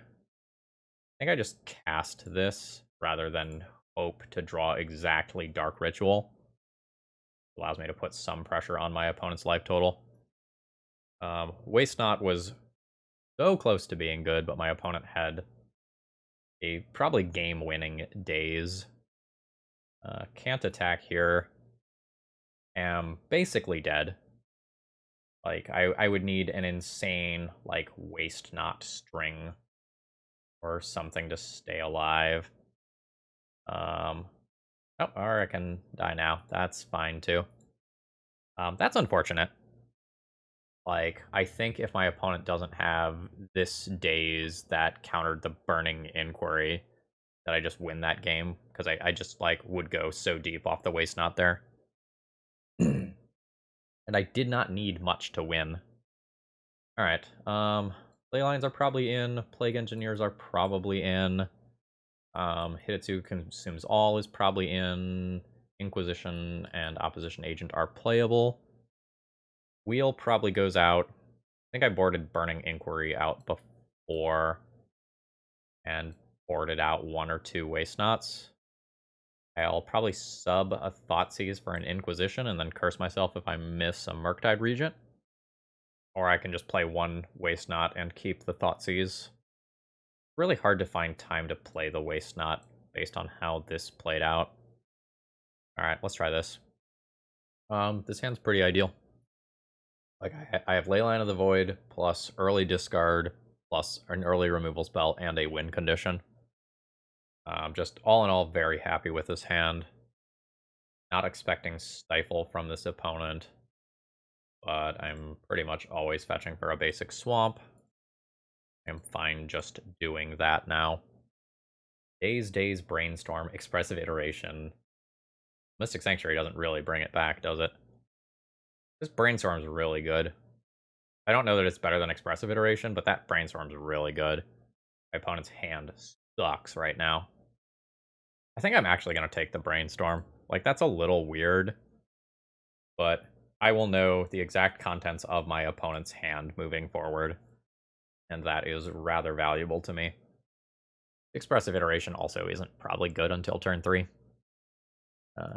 A: think I just cast this rather than hope to draw exactly Dark Ritual. Allows me to put some pressure on my opponent's life total. Waste Not was so close to being good, but my opponent had a probably game-winning Daze. Can't attack here. Am basically dead. Like, I would need an insane, like, Waste Not string or something to stay alive. Oh, or I can die now. That's fine, too. That's unfortunate. Like, I think if my opponent doesn't have this Daze that countered the Burning Inquiry, that I just win that game, because I just, like, would go so deep off the Waste Not there. And I did not need much to win. Alright, Leylines are probably in, Plague Engineers are probably in, Hidetsu Consumes All is probably in, Inquisition and Opposition Agent are playable. Wheel probably goes out. I think I boarded Burning Inquiry out before and boarded out one or two Waste Knots. I'll probably sub a Thoughtseize for an Inquisition and then curse myself if I miss a Murktide Regent. Or I can just play one Waste Knot and keep the Thoughtseize. Really hard to find time to play the Waste Knot based on how this played out. Alright, let's try this. This hand's pretty ideal. Like, I have Leyline of the Void, plus early discard, plus an early removal spell, and a win condition. Just all in all, very happy with this hand. Not expecting Stifle from this opponent, but I'm pretty much always fetching for a basic swamp. I'm fine just doing that now. Daze, Brainstorm, Expressive Iteration. Mystic Sanctuary doesn't really bring it back, does it? This Brainstorm's really good. I don't know that it's better than Expressive Iteration, but that Brainstorm's really good. My opponent's hand sucks right now. I think I'm actually going to take the Brainstorm. Like, that's a little weird, but I will know the exact contents of my opponent's hand moving forward, and that is rather valuable to me. Expressive Iteration also isn't probably good until turn 3.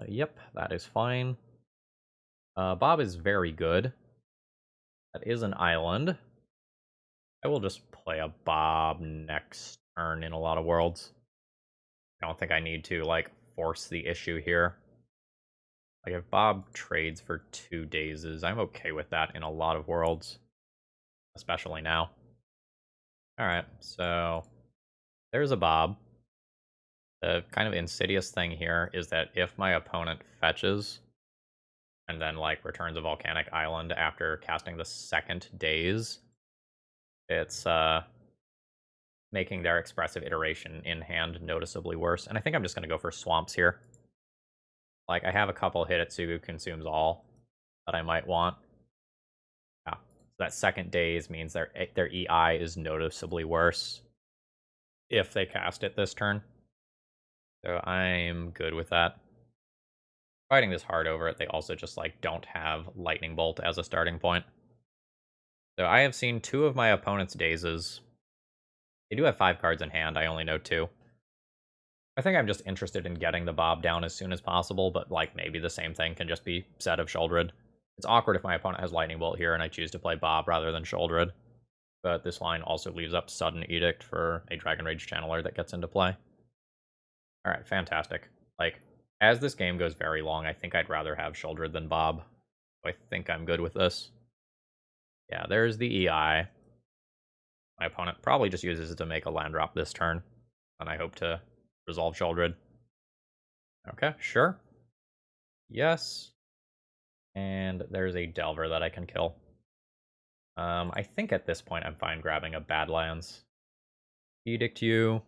A: Yep, that is fine. Bob is very good. That is an island. I will just play a Bob next turn in a lot of worlds. I don't think I need to, like, force the issue here. Like, if Bob trades for 2 dazes, I'm okay with that in a lot of worlds. Especially now. Alright, so there's a Bob. The kind of insidious thing here is that if my opponent fetches and then, like, returns a Volcanic Island after casting the second daze, it's making their Expressive Iteration in hand noticeably worse. And I think I'm just going to go for swamps here. Like, I have a couple Hidetsugu Consumes All that I might want. Yeah. So that second daze means their EI is noticeably worse if they cast it this turn. So I'm good with that. Fighting this hard over it, they also just, like, don't have Lightning Bolt as a starting point. So I have seen 2 of my opponent's dazes. They do have 5 cards in hand, I only know 2. I think I'm just interested in getting the Bob down as soon as possible, but, like, maybe the same thing can just be said of Sheoldred. It's awkward if my opponent has Lightning Bolt here and I choose to play Bob rather than Sheoldred. But this line also leaves up Sudden Edict for a Dragon Rage Channeler that gets into play. Alright, fantastic. Like, as this game goes very long, I think I'd rather have Sheoldred than Bob. So I think I'm good with this. Yeah, there's the EI. My opponent probably just uses it to make a land drop this turn, and I hope to resolve Sheoldred. Okay, sure. Yes. And there's a Delver that I can kill. I think at this point I'm fine grabbing a Badlands. Edict you.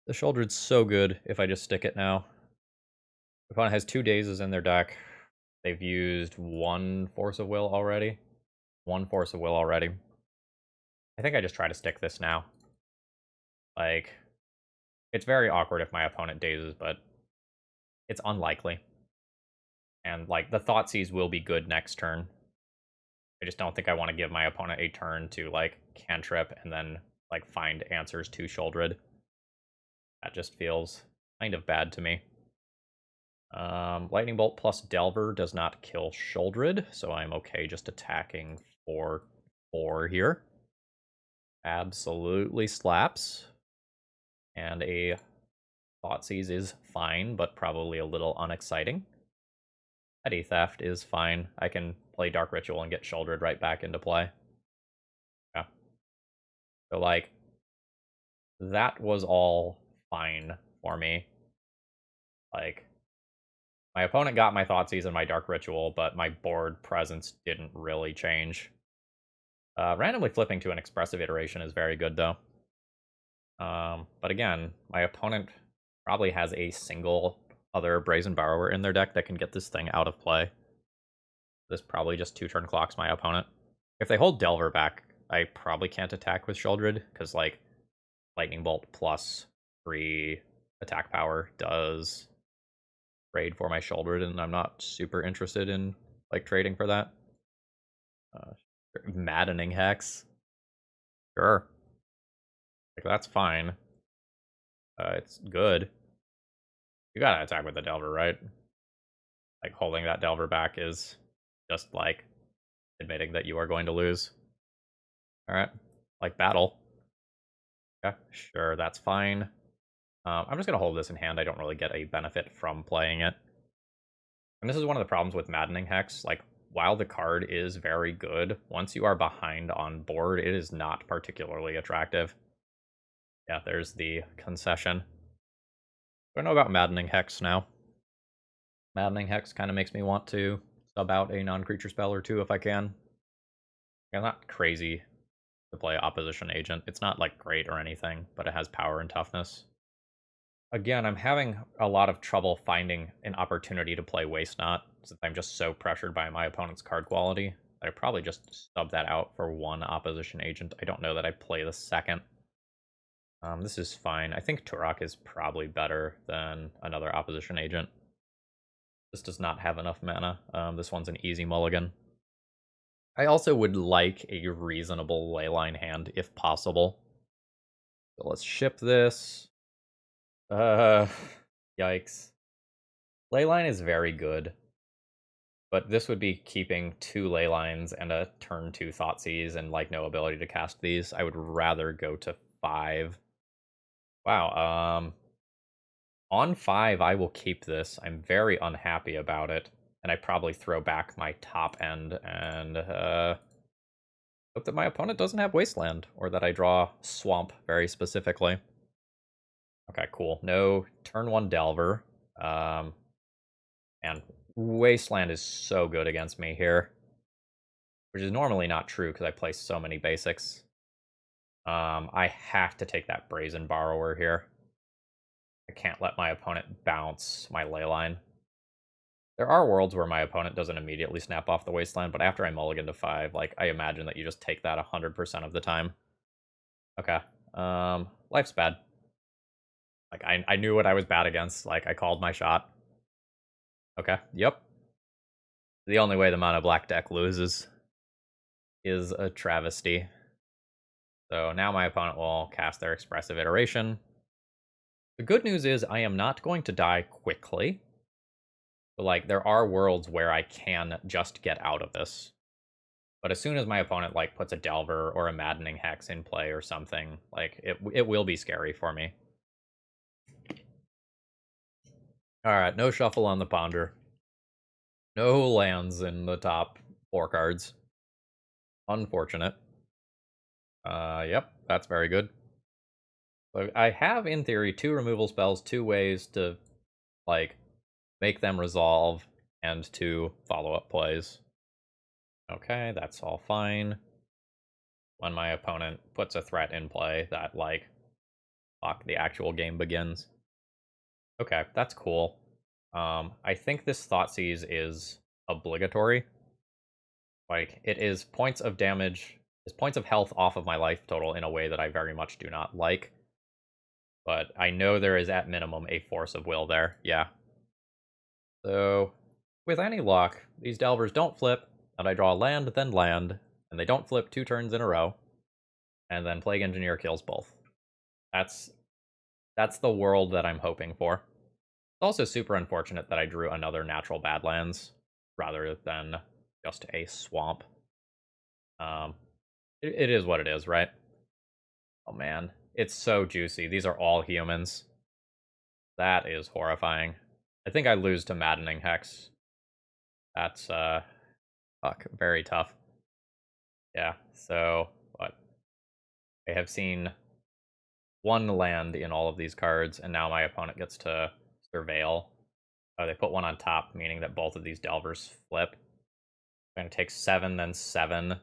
A: The Sheoldred's so good if I just stick it now. The opponent has 2 dazes in their deck. They've used 1 Force of Will already. 1 Force of Will already. I think I just try to stick this now. Like, it's very awkward if my opponent dazes, but it's unlikely. And, like, the Thoughtseize will be good next turn. I just don't think I want to give my opponent a turn to, like, cantrip and then, like, find answers to Sheoldred. That just feels kind of bad to me. Lightning Bolt plus Delver does not kill Sheoldred, so I'm okay just attacking for 4 here. Absolutely slaps. And a Thoughtseize is fine, but probably a little unexciting. Petty Theft is fine. I can play Dark Ritual and get Sheoldred right back into play. Yeah. So, like, that was all fine for me. Like, my opponent got my Thoughtseize and my Dark Ritual, but my board presence didn't really change. Randomly flipping to an expressive iteration is very good, though. But again, my opponent probably has a single other Brazen Borrower in their deck that can get this thing out of play. This probably just 2-turn clocks my opponent. If they hold Delver back, I probably can't attack with Sheoldred, because, like, Lightning Bolt plus 3 attack power does trade for my Sheoldred, and I'm not super interested in, like, trading for that. Maddening Hex. Sure. Like, that's fine. It's good. You gotta attack with the Delver, right? Like, holding that Delver back is just, like, admitting that you are going to lose. Alright. Like, battle. Okay, sure, that's fine. I'm just gonna hold this in hand. I don't really get a benefit from playing it. And this is one of the problems with Maddening Hex. Like, while the card is very good, once you are behind on board, it is not particularly attractive. Yeah, there's the concession. I know about Maddening Hex now. Maddening Hex kind of makes me want to sub out a non-creature spell or two if I can. I'm not crazy to play Opposition Agent. It's not, like, great or anything, but it has power and toughness. Again, I'm having a lot of trouble finding an opportunity to play Waste Not, since I'm just so pressured by my opponent's card quality. I probably just sub that out for 1 Opposition Agent. I don't know that I play the second. This is fine. I think Turok is probably better than another Opposition Agent. This does not have enough mana. This one's an easy mulligan. I also would like a reasonable Leyline hand, if possible. So let's ship this. Yikes. Leyline is very good, but this would be keeping 2 Leylines and a turn 2 Thoughtseize and, like, no ability to cast these. I would rather go to 5. Wow, on 5, I will keep this. I'm very unhappy about it, and I probably throw back my top end and hope that my opponent doesn't have Wasteland, or that I draw Swamp very specifically. Okay, cool. No turn 1 Delver. And Wasteland is so good against me here, which is normally not true because I play so many basics. I have to take that Brazen Borrower here. I can't let my opponent bounce my Leyline. There are worlds where my opponent doesn't immediately snap off the Wasteland, but after I mulligan to 5, like, I imagine that you just take that 100% of the time. Okay. Life's bad. Like, I knew what I was bad against. Like, I called my shot. Okay, yep. The only way the mono black deck loses is a travesty. So now my opponent will cast their expressive iteration. The good news is I am not going to die quickly. But, like, there are worlds where I can just get out of this. But as soon as my opponent, like, puts a Delver or a Maddening Hex in play or something, like, it will be scary for me. Alright, no shuffle on the Ponder. No lands in the top 4 cards. Unfortunate. Yep, that's very good. So I have, in theory, 2 removal spells, 2 ways to, like, make them resolve, and 2 follow-up plays. Okay, that's all fine. When my opponent puts a threat in play that, like, Fuck, the actual game begins. Okay, that's cool. I think this Thoughtseize is obligatory. Like, it is points of damage, is points of health off of my life total in a way that I very much do not like. But I know there is at minimum a force of will there, yeah. So, with any luck, these Delvers don't flip, and I draw land, then land, and they don't flip 2 turns in a row, and then Plague Engineer kills both. That's the world that I'm hoping for. It's also super unfortunate that I drew another natural Badlands rather than just a swamp. Um, it is what it is, right? Oh man, it's so juicy. These are all humans. That is horrifying. I think I lose to Maddening Hex. That's, fuck, very tough. Yeah, so, what? I have seen 1 land in all of these cards, and now my opponent gets to Surveil. They put 1 on top, meaning that both of these Delvers flip. I'm gonna take 7, then 7.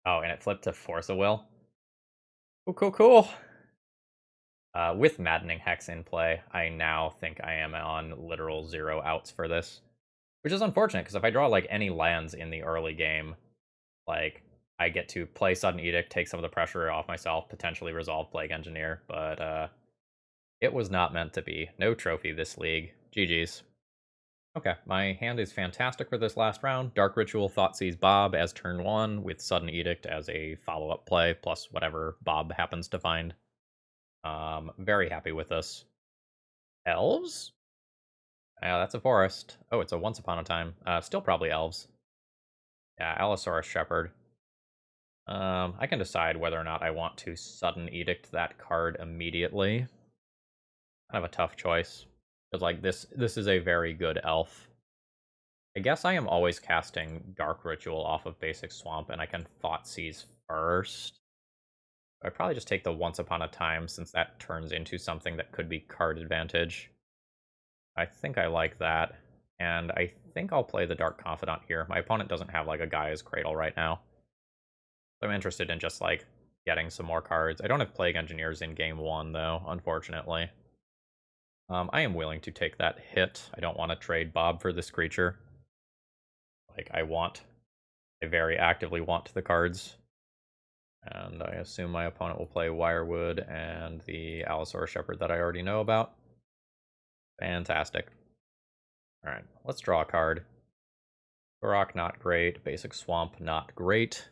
A: Oh, and it flipped to Force of Will. Cool, cool, cool. With Maddening Hex in play, I now think I am on literal 0 outs for this. Which is unfortunate, because if I draw, like, any lands in the early game, like, I get to play Sudden Edict, take some of the pressure off myself, potentially resolve Plague Engineer, but, it was not meant to be. No trophy this league. GG's. Okay, my hand is fantastic for this last round. Dark Ritual, Thoughtseize Bob as turn 1, with Sudden Edict as a follow-up play, plus whatever Bob happens to find. Very happy with this. Elves? Yeah, that's a forest. Oh, it's a Once Upon a Time. Still probably elves. Yeah, Allosaurus Shepherd. I can decide whether or not I want to Sudden Edict that card immediately. Kind of a tough choice. Because, like, this is a very good elf. I guess I am always casting Dark Ritual off of basic Swamp, and I can Thoughtseize first. I'd probably just take the Once Upon a Time, since that turns into something that could be card advantage. I think I like that. And I think I'll play the Dark Confidant here. My opponent doesn't have, like, a Gaia's Cradle right now. So I'm interested in just, like, getting some more cards. I don't have Plague Engineers in game 1, though, unfortunately. I am willing to take that hit. I don't want to trade Bob for this creature. Like, I very actively want the cards. And I assume my opponent will play Wirewood and the Allosaurus Shepherd that I already know about. Fantastic. Alright, let's draw a card. Rock, not great. Basic Swamp, not great.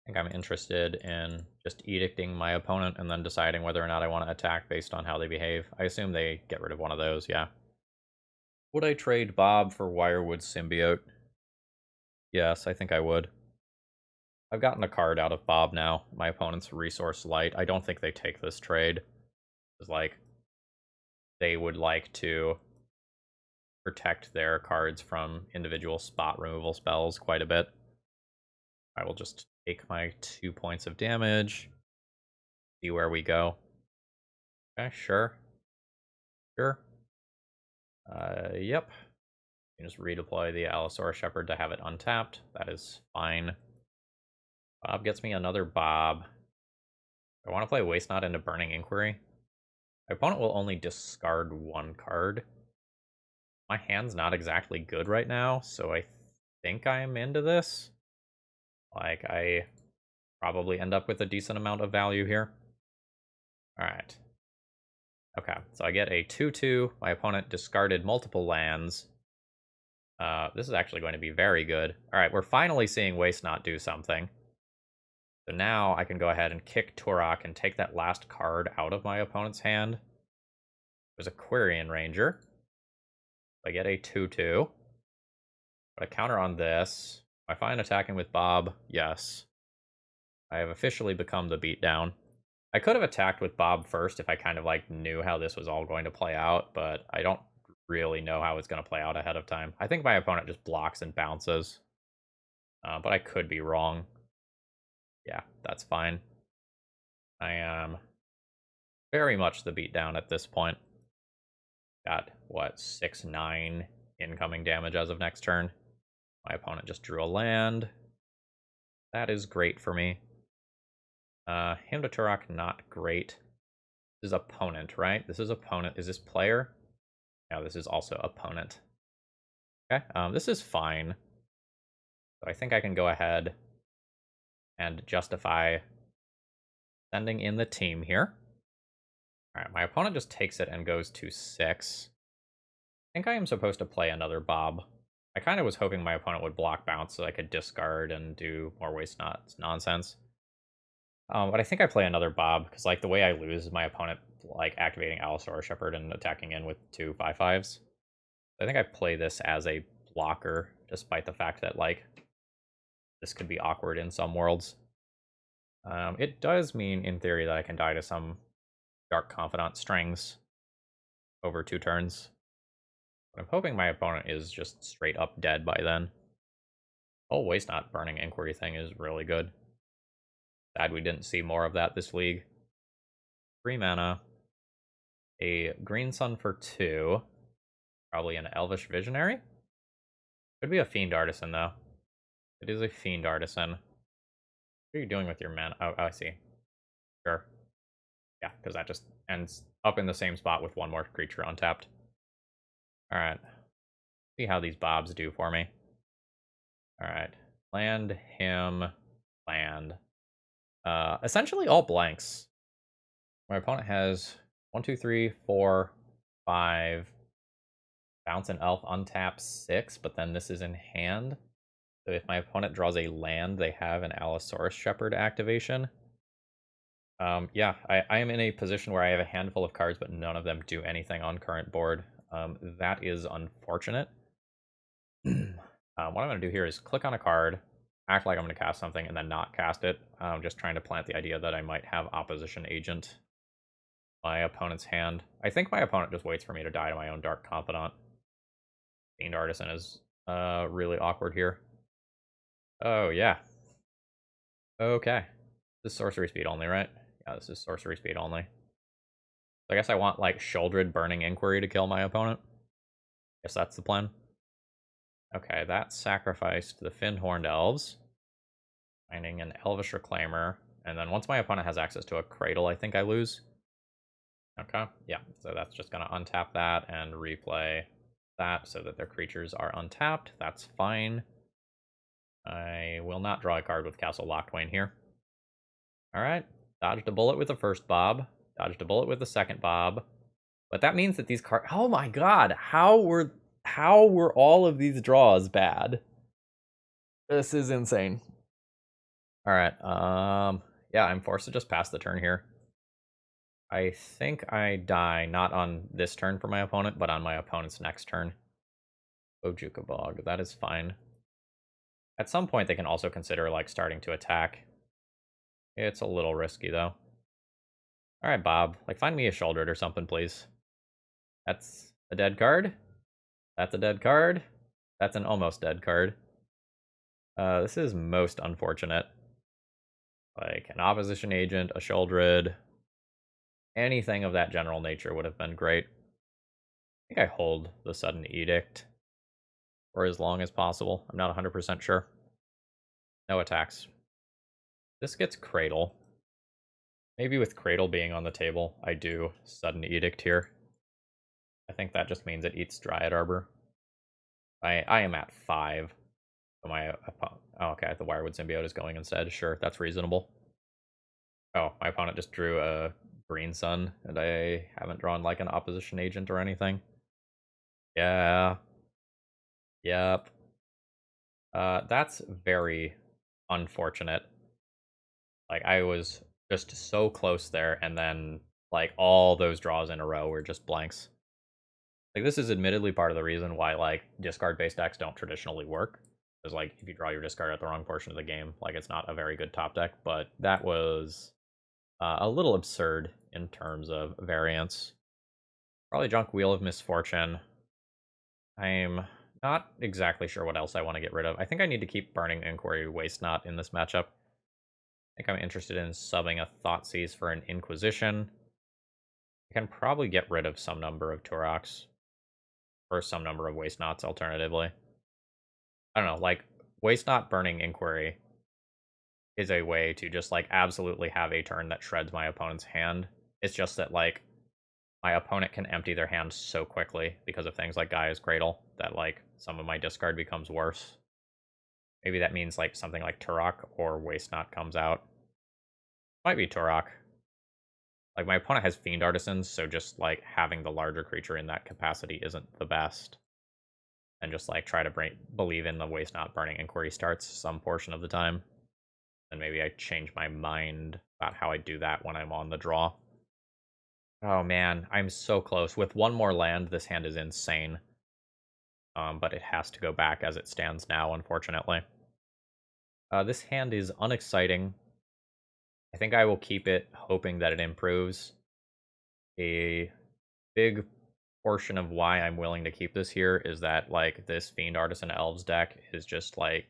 A: I think I'm interested in just edicting my opponent and then deciding whether or not I want to attack based on how they behave. I assume they get rid of one of those, yeah. Would I trade Bob for Wirewood Symbiote? Yes, I think I would. I've gotten a card out of Bob now. My opponent's Resource Light. I don't think they take this trade. It's like, they would like to protect their cards from individual spot removal spells quite a bit. I will just take my 2 points of damage. See where we go. Okay, sure. Sure. Yep. You just redeploy the Allosaurus Shepherd to have it untapped. That is fine. Bob gets me another Bob. I want to play Waste Not into Burning Inquiry. My opponent will only discard 1 card. My hand's not exactly good right now, so I think I'm into this. Like, I probably end up with a decent amount of value here. Alright. Okay, so I get a 2/2. My opponent discarded multiple lands. This is actually going to be very good. Alright, we're finally seeing Waste Not do something. So now I can go ahead and kick Turok and take that last card out of my opponent's hand. There's a Quirion Ranger. I get a 2/2. But I counter on this. Am I fine attacking with Bob? Yes. I have officially become the beatdown. I could have attacked with Bob first if I kind of like knew how this was all going to play out, but I don't really know how it's going to play out ahead of time. I think my opponent just blocks and bounces. But I could be wrong. Yeah, that's fine. I am very much the beatdown at this point. Got, what, 6/9 incoming damage as of next turn. My opponent just drew a land. That is great for me. Hymn to Turok, not great. This is opponent, right? This is opponent. Is this player? Yeah, this is also opponent. Okay, this is fine. So I think I can go ahead and justify sending in the team here. All right, my opponent just takes it and goes to 6. I think I am supposed to play another Bob. I kind of was hoping my opponent would block bounce so I could discard and do more waste nonsense. But I think I play another Bob, because like the way I lose is my opponent like activating Allosaurus Shepherd and attacking in with 2 5/5s. I think I play this as a blocker, despite the fact that like this could be awkward in some worlds. It does mean, in theory, that I can die to some Dark Confidant strings over 2 turns. But I'm hoping my opponent is just straight up dead by then. Oh, Waste Not Burning Inquiry thing is really good. Sad we didn't see more of that this league. 3 mana. A Green Sun for 2. Probably an Elvish Visionary. Could be a Fiend Artisan, though. It is a Fiend Artisan. What are you doing with your mana? Oh, I see. Sure. Yeah, because that just ends up in the same spot with 1 more creature untapped. Alright. See how these Bobs do for me. Alright. Land him. Land. Essentially all blanks. My opponent has 1, 2, 3, 4, 5. Bounce an elf, untap 6, but then this is in hand. So if my opponent draws a land, they have an Allosaurus Shepherd activation. Yeah, I am in a position where I have a handful of cards, but none of them do anything on current board. That is unfortunate. What I'm going to do here is click on a card, act like I'm going to cast something, and then not cast it. I'm just trying to plant the idea that I might have Opposition Agent my opponent's hand. I think my opponent just waits for me to die to my own Dark Confidant. Fiend Artisan is really awkward here. Oh, yeah. Okay. This is sorcery speed only, right? Yeah, this is sorcery speed only. So I guess I want, like, Sheoldred Burning Inquiry to kill my opponent. Guess that's the plan. Okay, that sacrificed the Fin-Horned Elves. Finding an Elvish Reclaimer. And then once my opponent has access to a Cradle, I think I lose. Okay, yeah. So that's just going to untap that and replay that so that their creatures are untapped. That's fine. I will not draw a card with Castle Locthwain here. Alright, dodged a bullet with the first Bob. Dodged a bullet with the second Bob. But that means that these cards... Oh my god, how were all of these draws bad? This is insane. Alright, yeah, I'm forced to just pass the turn here. I think I die not on this turn for my opponent, but on my opponent's next turn. Bojuka Bog, that is fine. At some point, they can also consider, like, starting to attack. It's a little risky, though. Alright, Bob. Like, find me a Sheoldred or something, please. That's a dead card. That's a dead card. That's an almost dead card. This is most unfortunate. Like, an Opposition Agent, a Sheoldred. Anything of that general nature would have been great. I think I hold the Sudden Edict for as long as possible. I'm not 100% sure. No attacks. This gets Cradle. Maybe with Cradle being on the table, I do Sudden Edict here. I think that just means it eats Dryad Arbor. I am at 5. So oh, okay, the Wirewood Symbiote is going instead. Sure, that's reasonable. Oh, my opponent just drew a Green Sun, and I haven't drawn like an Opposition Agent or anything. Yeah. Yep. That's very unfortunate. Like, I was just so close there, and then, like, all those draws in a row were just blanks. Like, this is admittedly part of the reason why, like, discard-based decks don't traditionally work. Because, like, if you draw your discard at the wrong portion of the game, like, it's not a very good top deck. But that was a little absurd in terms of variance. Probably junk Wheel of Misfortune. I'm not exactly sure what else I want to get rid of. I think I need to keep Burning Inquiry Waste Not in this matchup. I think I'm interested in subbing a Thoughtseize for an Inquisition. I can probably get rid of some number of Turoks. Or some number of Waste Nots, alternatively. I don't know, like, Waste Not Burning Inquiry is a way to just, like, absolutely have a turn that shreds my opponent's hand It's just that, like, my opponent can empty their hand so quickly because of things like Gaia's Cradle that, like, some of my discard becomes worse. Maybe that means, like, something like Turok or Waste Not comes out. Might be Turok. Like, my opponent has Fiend Artisans, so just, like, having the larger creature in that capacity isn't the best. And just, like, try to believe in the Waste Not Burning Inquiry starts some portion of the time. And maybe I change my mind about how I do that when I'm on the draw. Oh, man, I'm so close. With one more land, this hand is insane. But it has to go back as it stands now, unfortunately. This hand is unexciting. I think I will keep it, hoping that it improves. A big portion of why I'm willing to keep this here is that, like, this Fiend Artisan Elves deck is just, like,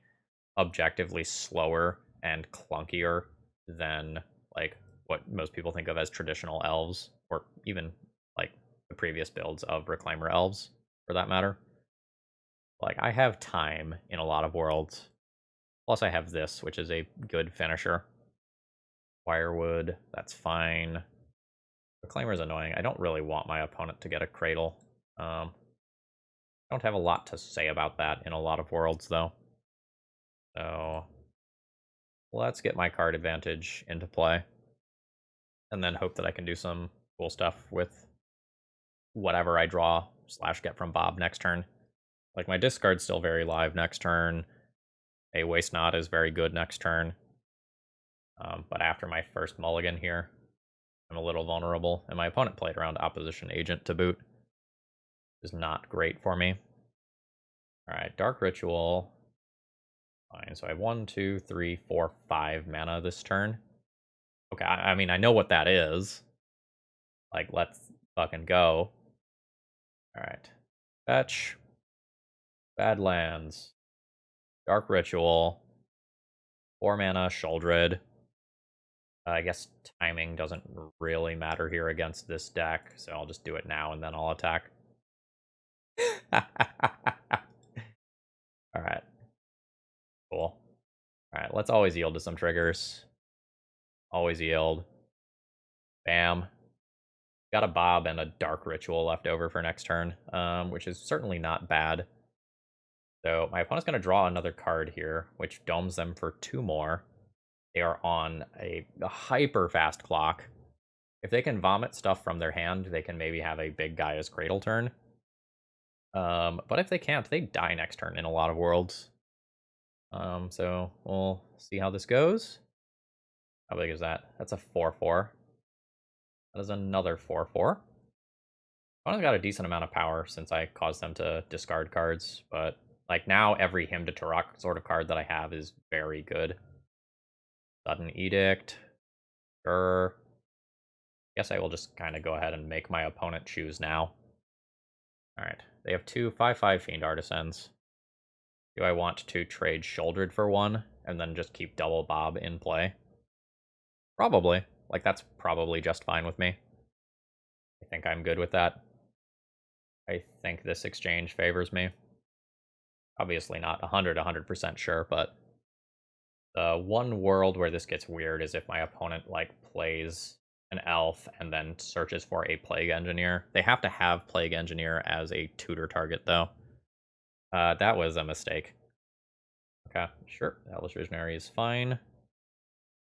A: objectively slower and clunkier than, like, what most people think of as traditional elves, or even, like, the previous builds of Reclaimer Elves, for that matter. Like, I have time in a lot of worlds. Plus, I have this, which is a good finisher. Wirewood, that's fine. Reclaimer's annoying. I don't really want my opponent to get a Cradle. I don't have a lot to say about that in a lot of worlds, though. So, let's get my card advantage into play. And then hope that I can do some cool stuff with whatever I draw / get from Bob next turn. Like, my discard's still very live next turn. A Waste Not is very good next turn. But after my first mulligan here, I'm a little vulnerable. And my opponent played around Opposition Agent to boot. Is not great for me. Alright, Dark Ritual. Fine, so I have 1, 2, 3, 4, 5 mana this turn. Okay, I mean, I know what that is. Like, let's fucking go. Alright. Fetch. Badlands. Dark Ritual. 4 mana, Sheoldred. I guess timing doesn't really matter here against this deck, so I'll just do it now and then I'll attack. Alright. Cool. Alright, let's always yield to some triggers. Always yield. Bam. Got a Bob and a Dark Ritual left over for next turn, which is certainly not bad. So my opponent's going to draw another card here, which domes them for 2 more. They are on a hyper fast clock. If they can vomit stuff from their hand, they can maybe have a big Gaia's Cradle turn. But if they can't, they die next turn in a lot of worlds. So we'll see how this goes. How big is that? That's a 4/4. That is another 4/4. Opponent's got a decent amount of power since I caused them to discard cards, but like now every Hymn to Turok sort of card that I have is very good. Sudden Edict. Sure. Guess I will just kind of go ahead and make my opponent choose now. Alright, they have 2 5/5 Fiend Artisans. Do I want to trade Sheoldred for 1 and then just keep double Bob in play? Probably. Like, that's probably just fine with me. I think I'm good with that. I think this exchange favors me. Obviously not 100% sure, but the one world where this gets weird is if my opponent, like, plays an elf and then searches for a Plague Engineer. They have to have Plague Engineer as a tutor target, though. That was a mistake. Okay, sure. Elvish Visionary is fine.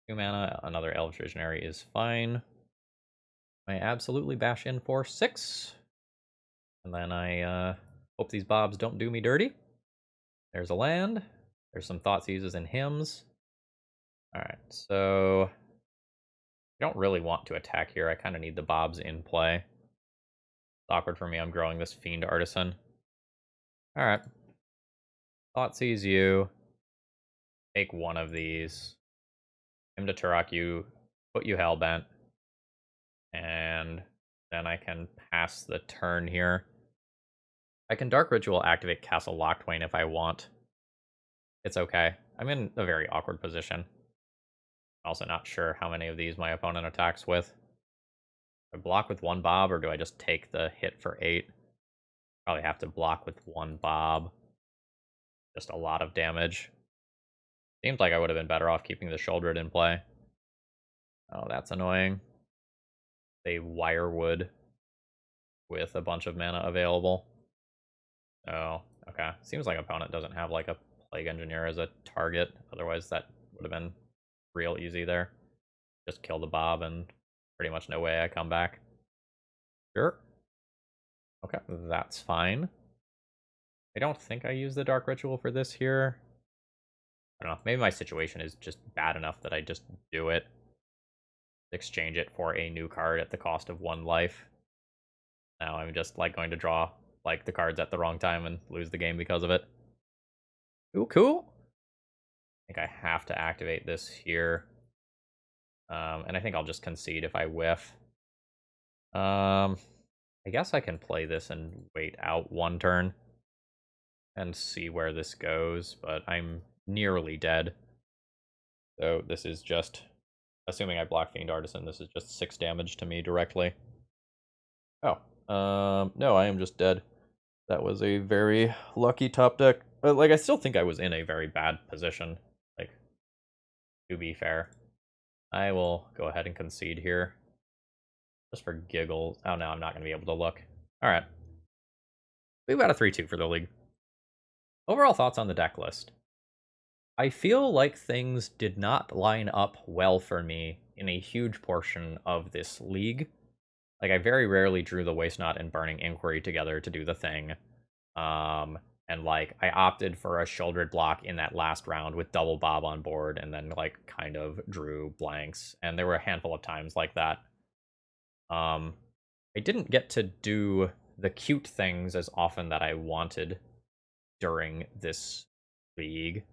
A: 2 mana, another Elvish Visionary is fine. I absolutely bash in for 6. And then I hope these Bobs don't do me dirty. There's a land. There's some Thoughtseizes and Hymns. Alright, so I don't really want to attack here. I kind of need the Bobs in play. It's awkward for me. I'm growing this Fiend Artisan. Alright. Thoughtseize you. Take one of these. Him to Turok you. Put you Hellbent. And then I can pass the turn here. I can Dark Ritual activate Castle Locthwain if I want. It's okay. I'm in a very awkward position. Also not sure how many of these my opponent attacks with. Do I block with 1 Bob, or do I just take the hit for 8? Probably have to block with 1 Bob. Just a lot of damage. Seems like I would have been better off keeping the Sheoldred in play. Oh, that's annoying. a Wirewood with a bunch of mana available. Oh, okay. Seems like opponent doesn't have like a Plague Engineer as a target. Otherwise, that would have been real easy there. Just kill the Bob and pretty much no way I come back. Sure. Okay, that's fine. I don't think I use the Dark Ritual for this here. I don't know. Maybe my situation is just bad enough that I just do it. Exchange it for a new card at the cost of 1 life. Now I'm just like going to draw like the cards at the wrong time and lose the game because of it. Ooh, cool. I think I have to activate this here. And I think I'll just concede if I whiff. I guess I can play this and wait out 1 turn and see where this goes, but I'm nearly dead. So this is just, assuming I block Fiend Artisan, this is just 6 damage to me directly. Oh, no, I am just dead. That was a very lucky top deck. But, like, I still think I was in a very bad position, like, to be fair. I will go ahead and concede here. Just for giggles. Oh, no, I'm not going to be able to look. Alright. We've got a 3-2 for the league. Overall thoughts on the deck list. I feel like things did not line up well for me in a huge portion of this league. Like, I very rarely drew the Waste Not and Burning Inquiry together to do the thing. And, like, I opted for a Sheoldred block in that last round with double Bob on board, and then, like, kind of drew blanks. And there were a handful of times like that. I didn't get to do the cute things as often that I wanted during this league.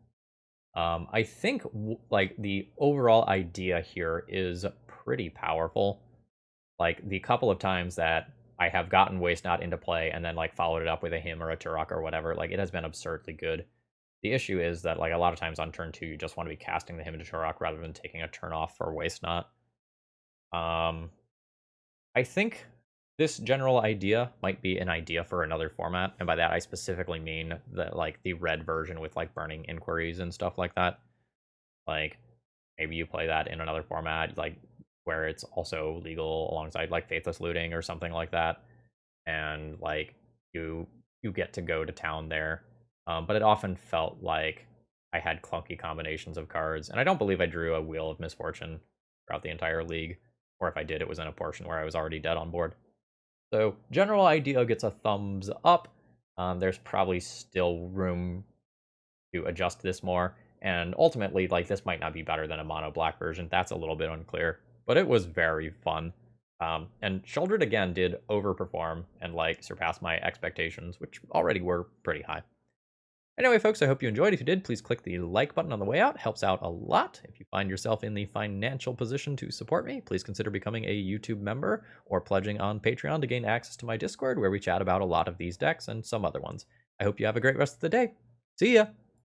A: I think, like, the overall idea here is pretty powerful. Like, the couple of times that I have gotten Waste Not into play and then, like, followed it up with a Hymn or a Turok or whatever, like, it has been absurdly good. The issue is that, like, a lot of times on turn 2, you just want to be casting the Hymn to Turok rather than taking a turn off for Waste Not. I think this general idea might be an idea for another format, and by that I specifically mean that, like, the red version with, like, burning inquiries and stuff like that. Like, maybe you play that in another format, like, where it's also legal alongside, like, Faithless Looting or something like that, and, like, you get to go to town there. But it often felt like I had clunky combinations of cards, and I don't believe I drew a Wheel of Misfortune throughout the entire league, or if I did, it was in a portion where I was already dead on board. So, general idea gets a thumbs up. There's probably still room to adjust this more, and ultimately, like, this might not be better than a mono black version. That's a little bit unclear, but it was very fun. And Sheoldred again did overperform and, like, surpass my expectations, which already were pretty high. Anyway, folks, I hope you enjoyed. If you did, please click the like button on the way out. It helps out a lot. If you find yourself in the financial position to support me, please consider becoming a YouTube member or pledging on Patreon to gain access to my Discord, where we chat about a lot of these decks and some other ones. I hope you have a great rest of the day. See ya!